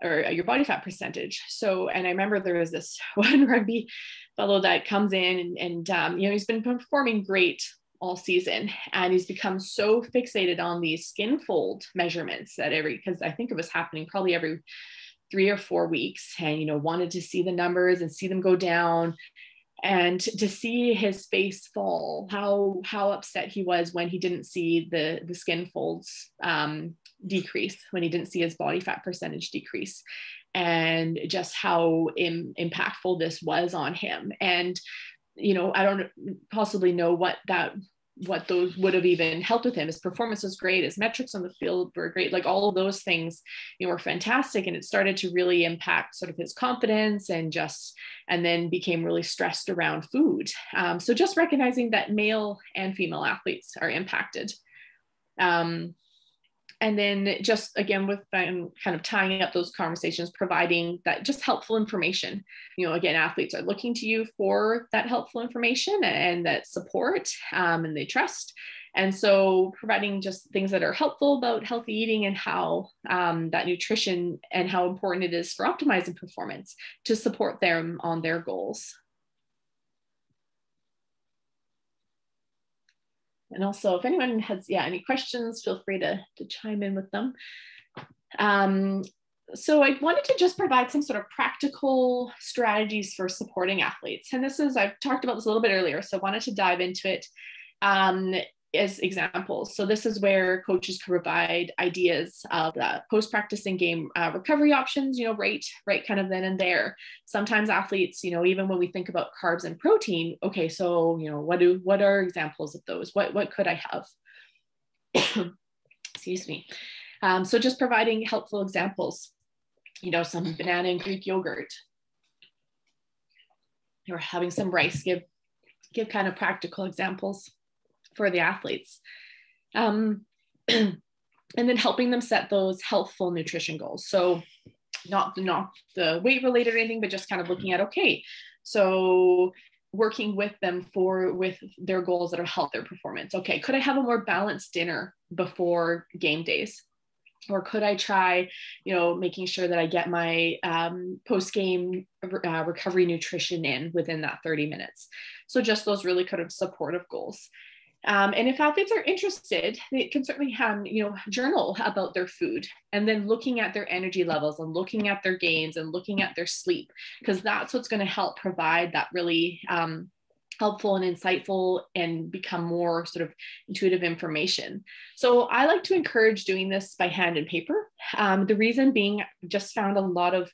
or your body fat percentage. So, and I remember there was this one rugby fellow that comes in and he's been performing great all season, and he's become so fixated on these skin fold measurements that because I think it was happening probably every 3 or 4 weeks, and, you know, wanted to see the numbers and see them go down, and to see his face fall, how upset he was when he didn't see the skin folds decrease, when he didn't see his body fat percentage decrease, and just how impactful this was on him. And, you know, I don't possibly know what those would have even helped with him. His performance was great. His metrics on the field were great. Like, all of those things, you know, were fantastic. And it started to really impact sort of his confidence, and then became really stressed around food. So just recognizing that male and female athletes are impacted. And then just again, with kind of tying up those conversations, providing that just helpful information. You know, again, athletes are looking to you for that helpful information and that support, and they trust. And so providing just things that are helpful about healthy eating, and how that nutrition, and how important it is for optimizing performance to support them on their goals. And also, if anyone has any questions, feel free to chime in with them. So I wanted to just provide some sort of practical strategies for supporting athletes. And I've talked about this a little bit earlier, so I wanted to dive into it as examples. So this is where coaches can provide ideas of post-practice and game recovery options, you know, right kind of then and there. Sometimes athletes, you know, even when we think about carbs and protein, okay, so, you know, what are examples of those? What could I have? Excuse me. So just providing helpful examples, you know, some banana and Greek yogurt, or having some rice, give kind of practical examples for the athletes. And then helping them set those healthful nutrition goals. So not the weight related or anything, but just kind of looking at, okay, so working with them with their goals that will help their performance. Okay, could I have a more balanced dinner before game days? Or could I try, you know, making sure that I get my post-game recovery nutrition in within that 30 minutes? So just those really kind of supportive goals. And if athletes are interested, they can certainly you know, journal about their food, and then looking at their energy levels, and looking at their gains, and looking at their sleep, because that's what's going to help provide that really helpful and insightful and become more sort of intuitive information. So I like to encourage doing this by hand and paper. The reason being, I've just found a lot of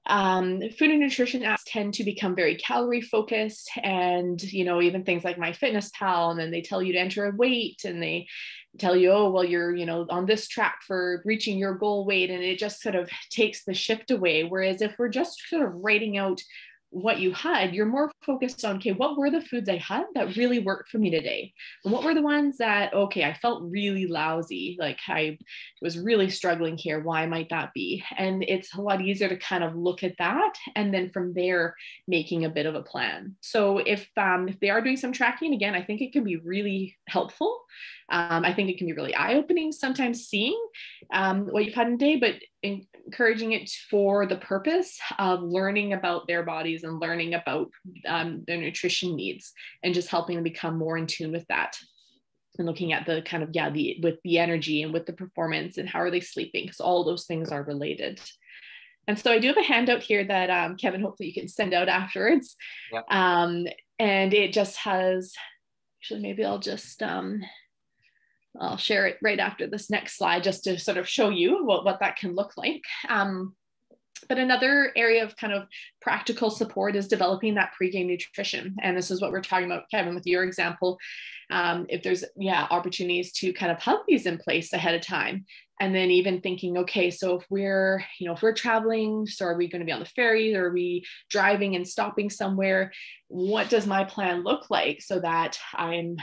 food and nutrition apps tend to become very calorie focused, and, you know, even things like MyFitnessPal, and then they tell you to enter a weight, and they tell you, oh, well, you're, you know, on this track for reaching your goal weight. And it just sort of takes the shift away. Whereas if we're just sort of writing out what you had, you're more focused on, okay, what were the foods I had that really worked for me today? And what were the ones that, okay, I felt really lousy, like I was really struggling here. Why might that be? And it's a lot easier to kind of look at that, and then from there, making a bit of a plan. So if they are doing some tracking, again, I think it can be really helpful. I think it can be really eye-opening sometimes seeing what you've had in a day, but encouraging it for the purpose of learning about their bodies and learning about their nutrition needs, and just helping them become more in tune with that, and looking at the kind of, with the energy and with the performance, and how are they sleeping, because all those things are related. And so I do have a handout here that Kevin, hopefully you can send out afterwards. Yep. And it just has, actually, maybe I'll share it right after this next slide, just to sort of show you what that can look like. But another area of kind of practical support is developing that pregame nutrition. And this is what we're talking about, Kevin, with your example. If there's opportunities to kind of have these in place ahead of time. And then even thinking, okay, so if we're traveling, so are we going to be on the ferry, or are we driving and stopping somewhere? What does my plan look like, so that I'm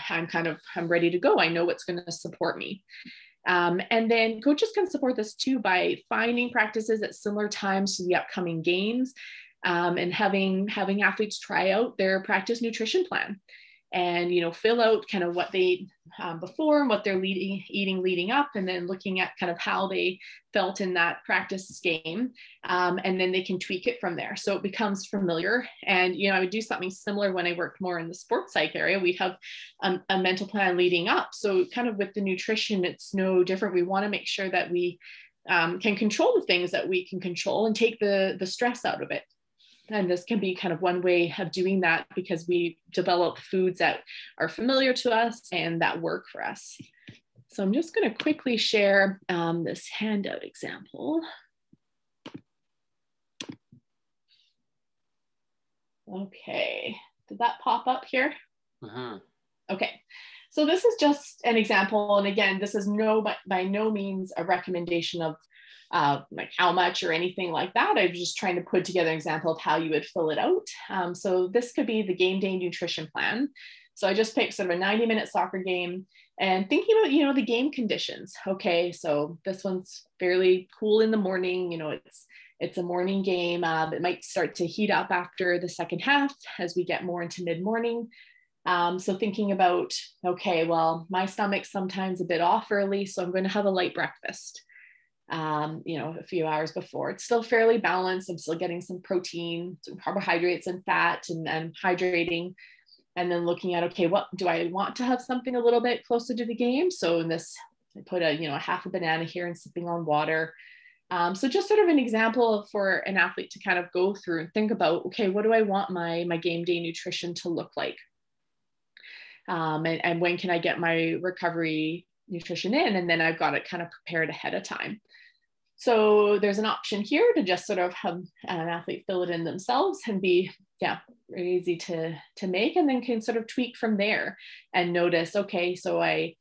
ready to go? I know what's going to support me. And then coaches can support this too by finding practices at similar times to the upcoming games, and having athletes try out their practice nutrition plan, and, you know, fill out kind of what they before, and what they're eating leading up, and then looking at kind of how they felt in that practice game. And then they can tweak it from there, so it becomes familiar. And, you know, I would do something similar when I worked more in the sports psych area. We'd have a mental plan leading up. So kind of with the nutrition, it's no different. We want to make sure that we can control the things that we can control and take the stress out of it. And this can be kind of one way of doing that, because we develop foods that are familiar to us and that work for us. So I'm just going to quickly share this handout example. Okay, did that pop up here? Mm-hmm. Okay, so this is just an example. And again, this is by no means a recommendation of like how much or anything like that. I'm just trying to put together an example of how you would fill it out. So this could be the game day nutrition plan. So I just picked sort of a 90-minute soccer game and thinking about, the game conditions. Okay, so this one's fairly cool in the morning. It's a morning game. It might start to heat up after the second half as we get more into mid-morning. So thinking about, okay, well, my stomach's sometimes a bit off early, so I'm going to have a light breakfast. A few hours before. It's still fairly balanced. I'm still getting some protein, some carbohydrates and fat, and hydrating. And then looking at, okay, what do I want to have something a little bit closer to the game? So in this, I put a half a banana here and sipping on water. So just sort of an example for an athlete to kind of go through and think about, okay, what do I want my game day nutrition to look like? And when can I get my recovery nutrition in? And then I've got it kind of prepared ahead of time. So there's an option here to just sort of have an athlete fill it in themselves and be, very easy to make, and then can sort of tweak from there and notice, okay, so I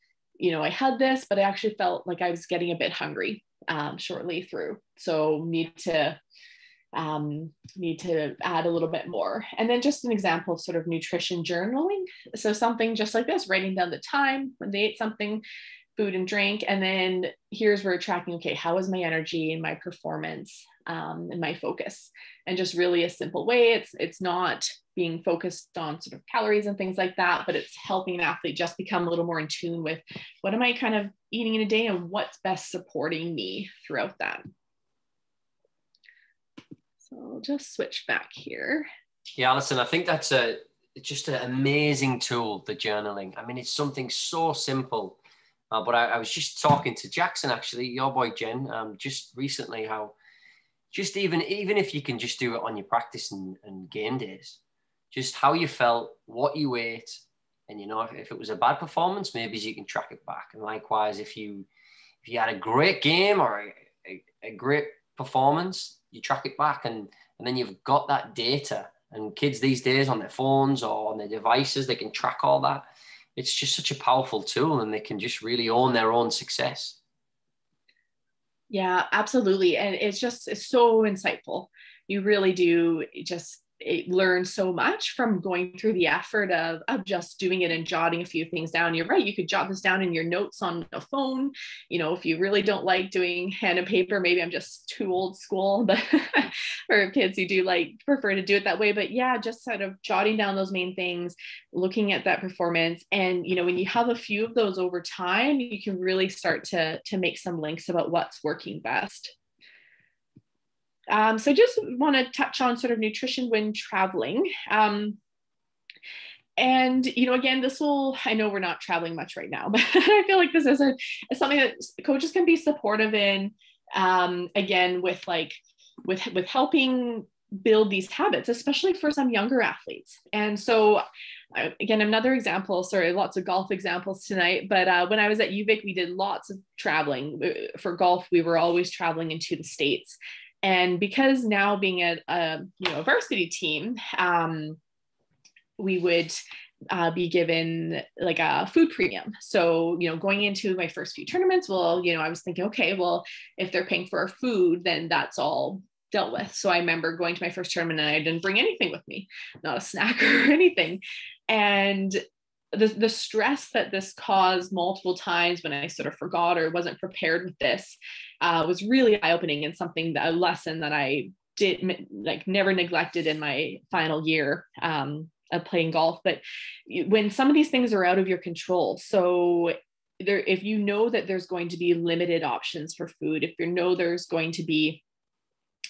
had this, but I actually felt like I was getting a bit hungry shortly through. So need to add a little bit more. And then just an example of sort of nutrition journaling. So something just like this, writing down the time when they ate something, food and drink. And then here's where we're tracking, okay, how is my energy and my performance and my focus? And just really a simple way. It's not being focused on sort of calories and things like that, but it's helping an athlete just become a little more in tune with what am I kind of eating in a day and what's best supporting me throughout that. So I'll just switch back here. Yeah, Alison, I think that's just an amazing tool, the journaling. I mean, it's something so simple. But I was just talking to Jackson, actually, your boy Jen, just recently, how just even if you can just do it on your practice and game days, just how you felt, what you ate, and if it was a bad performance, maybe you can track it back. And likewise, if you had a great game or a great performance, you track it back, and then you've got that data. And kids these days on their phones or on their devices, they can track all that. It's just such a powerful tool, and they can just really own their own success. Yeah, absolutely. And it's so insightful. You really do just learn so much from going through the effort of just doing it and jotting a few things down. You're right. You could jot this down in your notes on a phone. If you really don't like doing pen and paper, maybe I'm just too old school, but for kids who do prefer to do it that way. But yeah, just sort of jotting down those main things, looking at that performance. And, when you have a few of those over time, you can really start to make some links about what's working best. So just want to touch on sort of nutrition when traveling. And, again, I know we're not traveling much right now, but I feel like this is something that coaches can be supportive in, again, with helping build these habits, especially for some younger athletes. And so again, another example, sorry, lots of golf examples tonight, but when I was at UVic, we did lots of traveling. For golf, we were always traveling into the States. And because now being a varsity team, we would be given a food premium. So, going into my first few tournaments, I was thinking, okay, well, if they're paying for our food, then that's all dealt with. So I remember going to my first tournament and I didn't bring anything with me, not a snack or anything. And the stress that this caused multiple times when I sort of forgot or wasn't prepared with this was really eye-opening, and a lesson that I did never neglected in my final year of playing golf. But when some of these things are out of your control, so if you know that there's going to be limited options for food, if you know there's going to be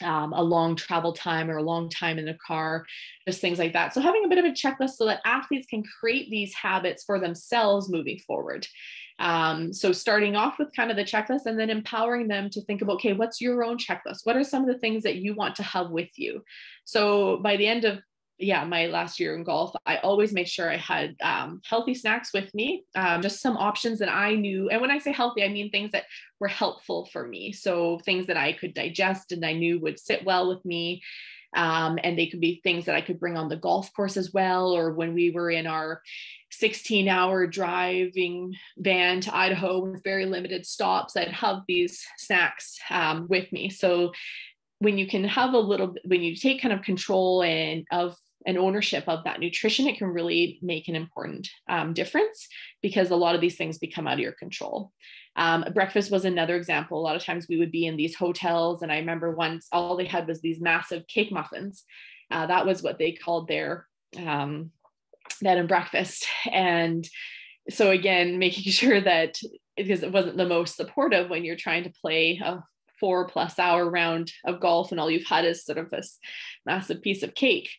a long travel time or a long time in the car, just things like that. So having a bit of a checklist so that athletes can create these habits for themselves moving forward. So starting off with kind of the checklist and then empowering them to think about, okay, what's your own checklist? What are some of the things that you want to have with you? So by the end of my last year in golf, I always made sure I had healthy snacks with me, just some options that I knew. And when I say healthy, I mean things that were helpful for me. So things that I could digest and I knew would sit well with me. And they could be things that I could bring on the golf course as well, or when we were in our 16-hour driving van to Idaho with very limited stops, I'd have these snacks with me. So when you can have when you take kind of control and ownership of that nutrition, it can really make an important difference, because a lot of these things become out of your control. Breakfast was another example. A lot of times we would be in these hotels, and I remember once all they had was these massive cake muffins. That was what they called their bed and breakfast. And so again, making sure that, because it wasn't the most supportive when you're trying to play a 4+ hour round of golf and all you've had is sort of this massive piece of cake.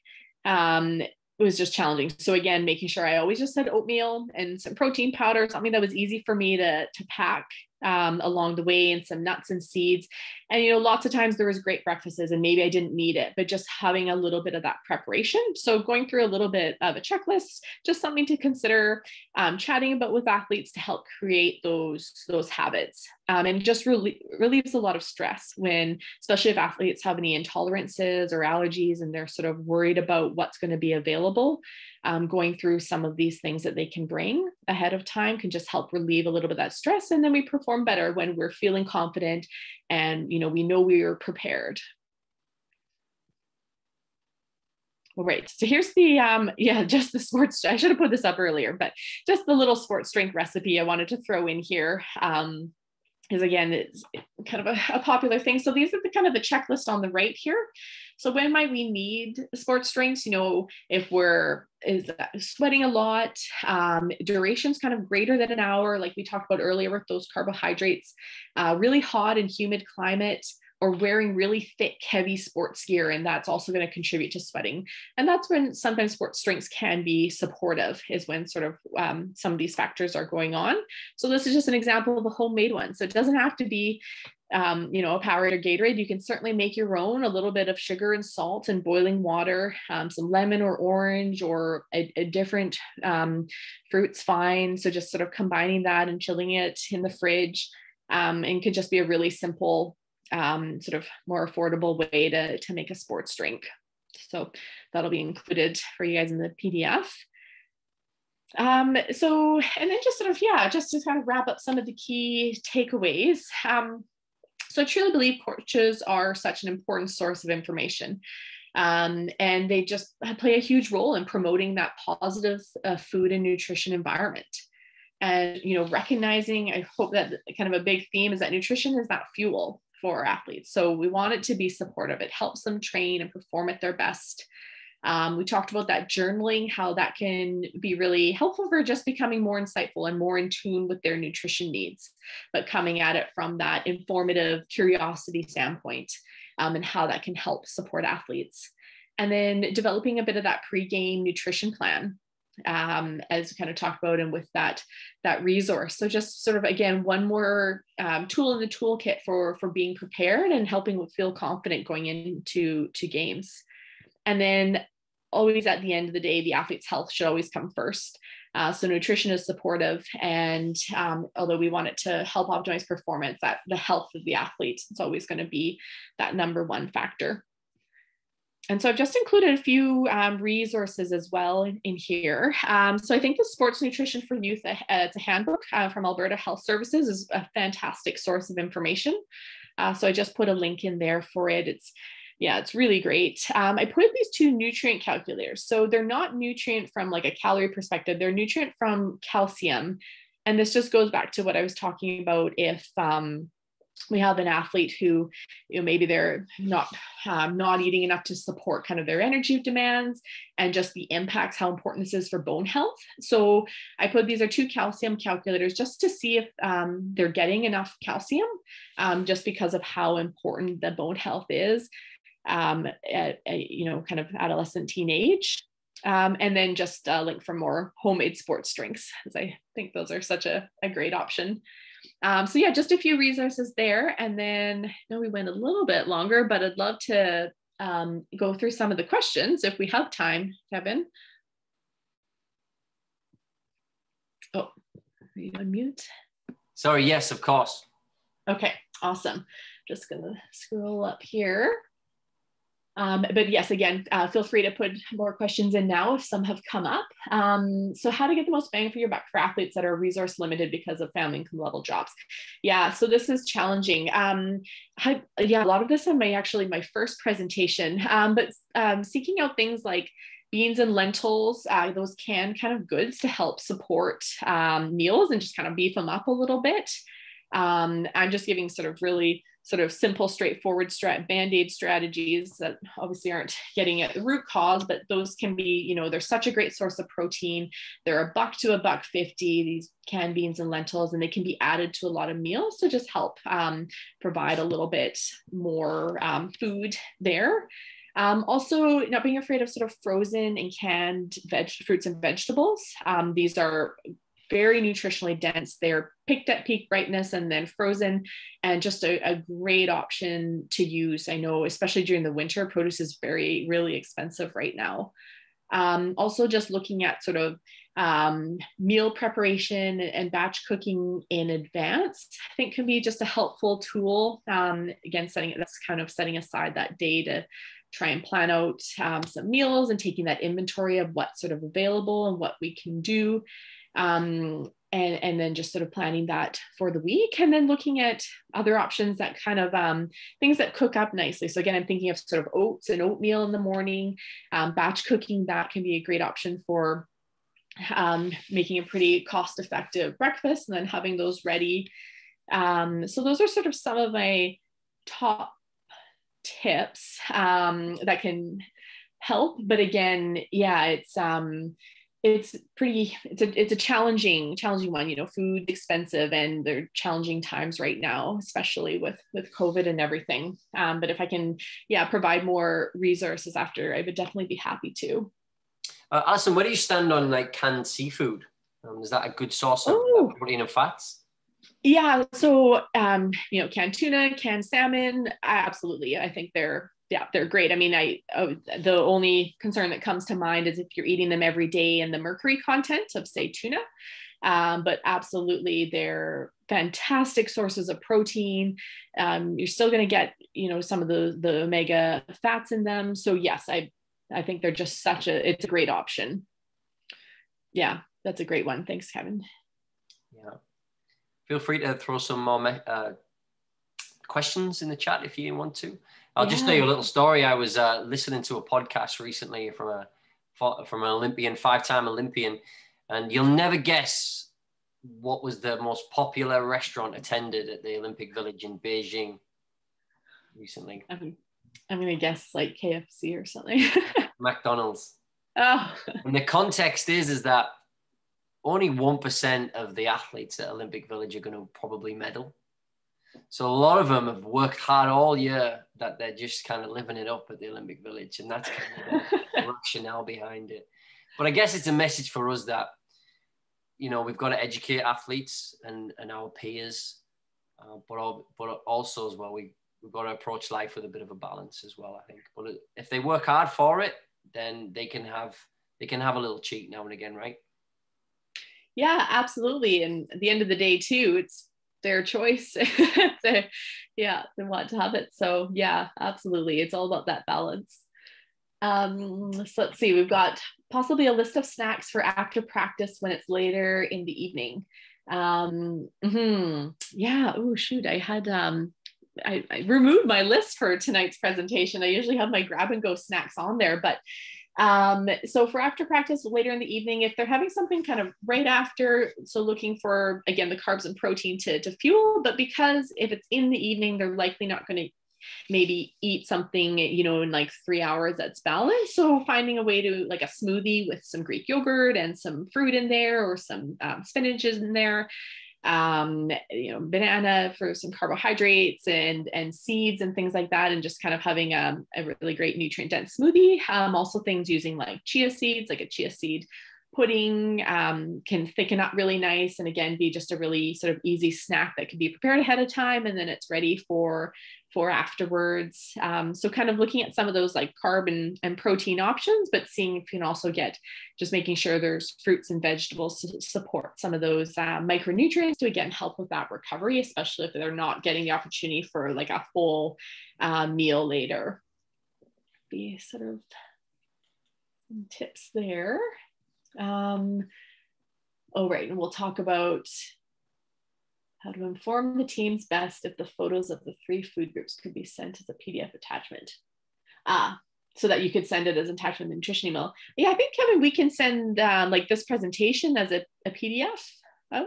It was just challenging. So again, making sure I always just had oatmeal and some protein powder, something that was easy for me to pack along the way, and some nuts and seeds. And, you know, lots of times there was great breakfasts and maybe I didn't need it, but just having a little bit of that preparation. So going through a little bit of a checklist, just something to consider, chatting about with athletes to help create those habits. And just relieves a lot of stress when, especially if athletes have any intolerances or allergies and they're sort of worried about what's going to be available. Going through some of these things that they can bring ahead of time can just help relieve a little bit of that stress. And then we perform better when we're feeling confident and, you know we are prepared. All right, so here's the, just the sports, I should have put this up earlier, but just the little sports drink recipe I wanted to throw in here. Is again, it's kind of a popular thing. So these are the kind of the checklist on the right here. So when might we need sports drinks? You know, if we're sweating a lot, duration's kind of greater than an hour, like we talked about earlier with those carbohydrates, really hot and humid climate, or wearing really thick, heavy sports gear. And that's also going to contribute to sweating. And that's when sometimes sports drinks can be supportive, is when sort of some of these factors are going on. So this is just an example of a homemade one. So it doesn't have to be, a Powerade or Gatorade. You can certainly make your own, a little bit of sugar and salt and boiling water, some lemon or orange or a different fruit's fine. So just sort of combining that and chilling it in the fridge, and could just be a really simple, sort of more affordable way to make a sports drink. So that'll be included for you guys in the PDF. And then just sort of, just to kind of wrap up some of the key takeaways. So I truly believe coaches are such an important source of information. And they just play a huge role in promoting that positive food and nutrition environment. And, recognizing, I hope that kind of a big theme is that nutrition is that fuel for athletes. So we want it to be supportive. It helps them train and perform at their best. We talked about that journaling, how that can be really helpful for just becoming more insightful and more in tune with their nutrition needs, but coming at it from that informative curiosity standpoint, and how that can help support athletes. And then developing a bit of that pre-game nutrition plan, as we kind of talked about, and with that resource. So just sort of, again, one more tool in the toolkit for being prepared and helping feel confident going into games. And then always at the end of the day, the athlete's health should always come first. So nutrition is supportive, and although we want it to help optimize performance, that the health of the athlete is always going to be that number one factor. And so I've just included a few resources as well in here. So I think the Sports Nutrition for Youth, it's a handbook from Alberta Health Services, is a fantastic source of information. So I just put a link in there for it. It's really great. I put these two nutrient calculators. So they're not nutrient from like a calorie perspective, they're nutrient from calcium. And this just goes back to what I was talking about. If we have an athlete who, maybe they're not eating enough to support kind of their energy demands, and just the impacts, how important this is for bone health. So I put, these are 2 calcium calculators just to see if they're getting enough calcium, just because of how important the bone health is at kind of adolescent teenage. And then just a link for more homemade sports drinks, as I think those are such a great option. So yeah, just a few resources there. And then, I know we went a little bit longer, but I'd love to go through some of the questions if we have time, Kevin. Oh, are you on mute? Sorry, yes, of course. Okay, awesome. Just gonna scroll up here. But yes, again, feel free to put more questions in now if some have come up. So how to get the most bang for your buck for athletes that are resource limited because of family income level jobs. Yeah, so this is challenging. A lot of this on my first presentation, but seeking out things like beans and lentils, those canned kind of goods to help support meals and just kind of beef them up a little bit. I'm just giving really simple, straightforward Band-Aid strategies that obviously aren't getting at the root cause, but those can be, they're such a great source of protein. They're $1 to $1.50, these canned beans and lentils, and they can be added to a lot of meals to just help provide a little bit more food there. Also, not being afraid of frozen and canned fruits and vegetables. These are very nutritionally dense. They're picked at peak brightness and then frozen, and just a great option to use. I know, especially during the winter, produce is really expensive right now. Also, just looking at meal preparation and batch cooking in advance, I think can be just a helpful tool. Again, setting aside that day to try and plan out some meals and taking that inventory of what's available and what we can do. And then just planning that for the week, and then looking at other options that things that cook up nicely. So again, I'm thinking of oats and oatmeal in the morning. Batch cooking, that can be a great option for making a pretty cost-effective breakfast and then having those ready. So those are some of my top tips that can help. But again, yeah, it's a challenging one. Food expensive, and they're challenging times right now, especially with COVID and everything. But if I can, provide more resources after, I would definitely be happy to. Alison, where do you stand on canned seafood? Is that a good source of protein and fats? Yeah, so canned tuna, canned salmon, absolutely. I think they're great. I mean, the only concern that comes to mind is if you're eating them every day and the mercury content of, say, tuna. But absolutely, they're fantastic sources of protein. You're still going to get, some of the omega fats in them. So yes, I think they're just it's a great option. Yeah, that's a great one. Thanks, Kevin. Yeah. Feel free to throw some more questions in the chat if you want to. I'll just tell you a little story. I was listening to a podcast recently from an Olympian, 5-time Olympian, and you'll never guess what was the most popular restaurant attended at the Olympic Village in Beijing recently. I'm going to guess KFC or something. McDonald's. Oh. And the context is that only 1% of the athletes at Olympic Village are going to probably medal. So a lot of them have worked hard all year, that they're just living it up at the Olympic Village. And that's the rationale behind it. But I guess it's a message for us that, we've got to educate athletes and our peers, but also as well, we've got to approach life with a bit of a balance as well, I think. But if they work hard for it, then they can have a little cheat now and again, right? Yeah, absolutely. And at the end of the day too, it's their choice. They want to have it. So yeah, absolutely. It's all about that balance. So let's see, we've got possibly a list of snacks for active practice when it's later in the evening. Yeah. Oh shoot. I had, I removed my list for tonight's presentation. I usually have my grab and go snacks on there, but So for after practice later in the evening, if they're having something kind of right after, so looking for, again, the carbs and protein to fuel, but because if it's in the evening, they're likely not going to maybe eat something, in like 3 hours that's balanced. So finding a way to, like a smoothie with some Greek yogurt and some fruit in there, or some spinach in there, banana for some carbohydrates and seeds and things like that, and just kind of having a really great nutrient dense smoothie. Also things using like chia seeds, like a chia seed pudding can thicken up really nice, and again be just a really sort of easy snack that can be prepared ahead of time, and then it's ready for afterwards. So kind of looking at some of those like carb and protein options, but seeing if you can also get, just making sure there's fruits and vegetables to support some of those micronutrients to again help with that recovery, especially if they're not getting the opportunity for like a full meal later. Be sort of some tips there. And we'll talk about how to inform the teams best if the photos of the 3 food groups could be sent as a PDF attachment. So that you could send it as an attachment to the nutrition email. Yeah, I think, Kevin, we can send like this presentation as a PDF out.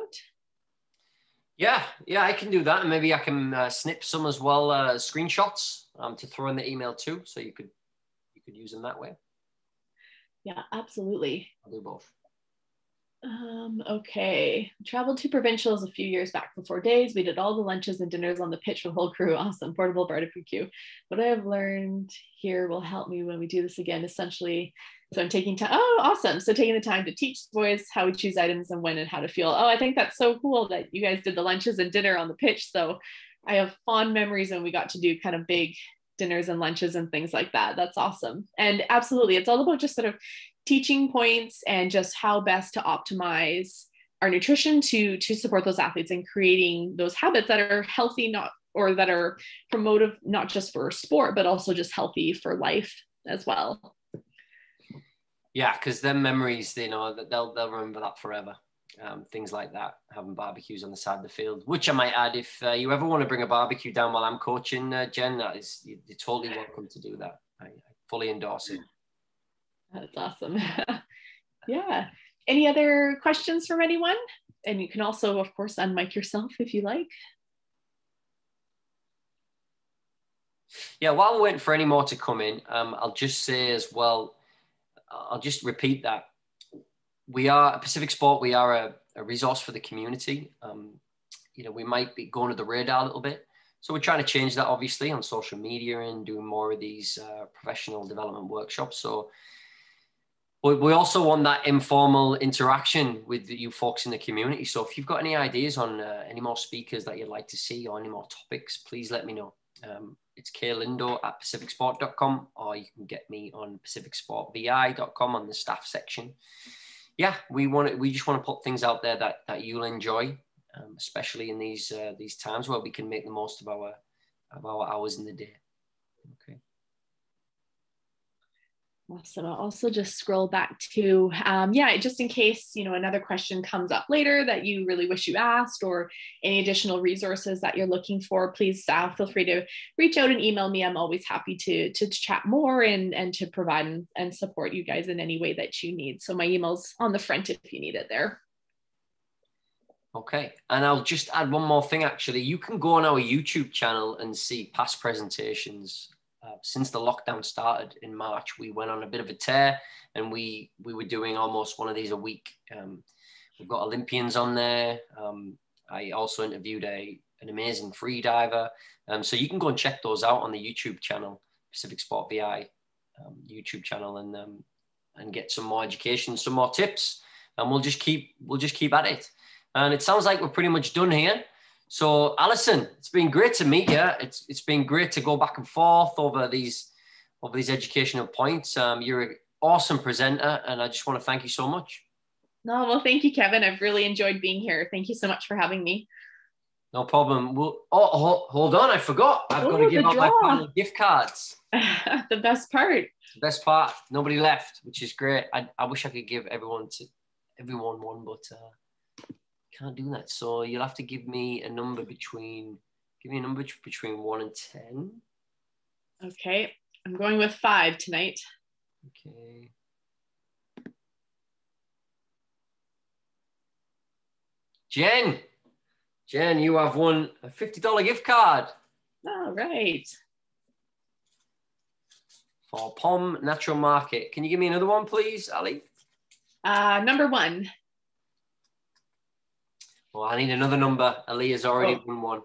Yeah, I can do that. And maybe I can snip some as well, screenshots to throw in the email too. So you could use them that way. Yeah, absolutely. I'll do both. Okay. Traveled to provincials a few years back for 4 days. We did all the lunches and dinners on the pitch for the whole crew. Awesome. Portable barbecue. What I have learned here will help me when we do this again, essentially. So I'm taking time. Oh, awesome. So taking the time to teach the boys how we choose items and when and how to fuel. Oh, I think that's so cool that you guys did the lunches and dinner on the pitch. So I have fond memories when we got to do kind of big dinners and lunches and things like that. That's awesome. And absolutely, it's all about just sort of teaching points and just how best to optimize our nutrition to support those athletes and creating those habits that are healthy, that are promotive, not just for sport, but also just healthy for life as well. Yeah, because them memories, they'll remember that forever. Things like that, having barbecues on the side of the field, which I might add, if you ever want to bring a barbecue down while I'm coaching, Jen, you're totally welcome to do that. I fully endorse it. That's awesome. Yeah. Any other questions from anyone? And you can also, of course, unmic yourself if you like. Yeah, while we're waiting for any more to come in, I'll just say as well, I'll just repeat that we are a Pacific Sport. We are a resource for the community. We might be going to the radar a little bit. So we're trying to change that, obviously, on social media and doing more of these professional development workshops. So we also want that informal interaction with you folks in the community. So if you've got any ideas on any more speakers that you'd like to see or any more topics, please let me know. It's klindo@pacificsport.com, or you can get me on pacificsportvi.com on the staff section. Yeah, we just want to put things out there that you'll enjoy, especially in these times where we can make the most of our hours in the day. Okay. Awesome. I'll also just scroll back to, just in case, another question comes up later that you really wish you asked, or any additional resources that you're looking for, please feel free to reach out and email me. I'm always happy to chat more and to provide and support you guys in any way that you need. So my email's on the front if you need it there. Okay. And I'll just add one more thing, actually. You can go on our YouTube channel and see past presentations. Since the lockdown started in March, we went on a bit of a tear, and we were doing almost one of these a week. We've got Olympians on there. I also interviewed an amazing free diver. So you can go and check those out on the YouTube channel, Pacific Sport VI YouTube channel, and get some more education, some more tips, and we'll just keep at it. And it sounds like we're pretty much done here. So, Alison, it's been great to meet you. It's been great to go back and forth over these educational points. You're an awesome presenter, and I just want to thank you so much. No, well, thank you, Kevin. I've really enjoyed being here. Thank you so much for having me. No problem. Hold on, I forgot. I've got to give out my final gift cards. The best part. The best part. Nobody left, which is great. I wish I could give everyone one, but. Can't do that. So you'll have to give me a number between 1 and 10. Okay. I'm going with 5 tonight. Okay. Jen, you have won a $50 gift card. All right. For POM Natural Market. Can you give me another one, please, Ali? Number 1. Well, I need another number. Ali has already won one.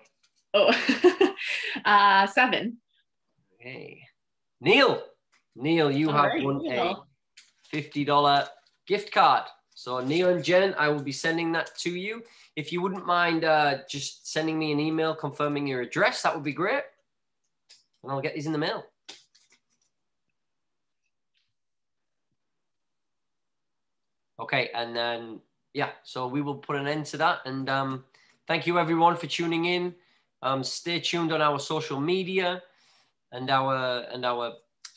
Oh, 7. Okay. Neil, you All have right, won Neil. a $50 gift card. So Neil and Jen, I will be sending that to you. If you wouldn't mind just sending me an email confirming your address, that would be great. And I'll get these in the mail. Okay, and then, yeah, so we will put an end to that. And thank you, everyone, for tuning in. Stay tuned on our social media and our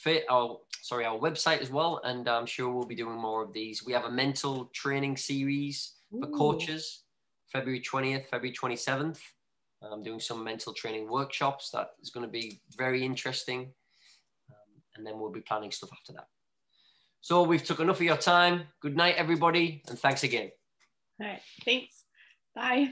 website as well. And I'm sure we'll be doing more of these. We have a mental training series for coaches, February 20th, February 27th. I'm doing some mental training workshops. That is going to be very interesting. And then we'll be planning stuff after that. So we've took enough of your time. Good night, everybody. And thanks again. All right. Thanks. Bye.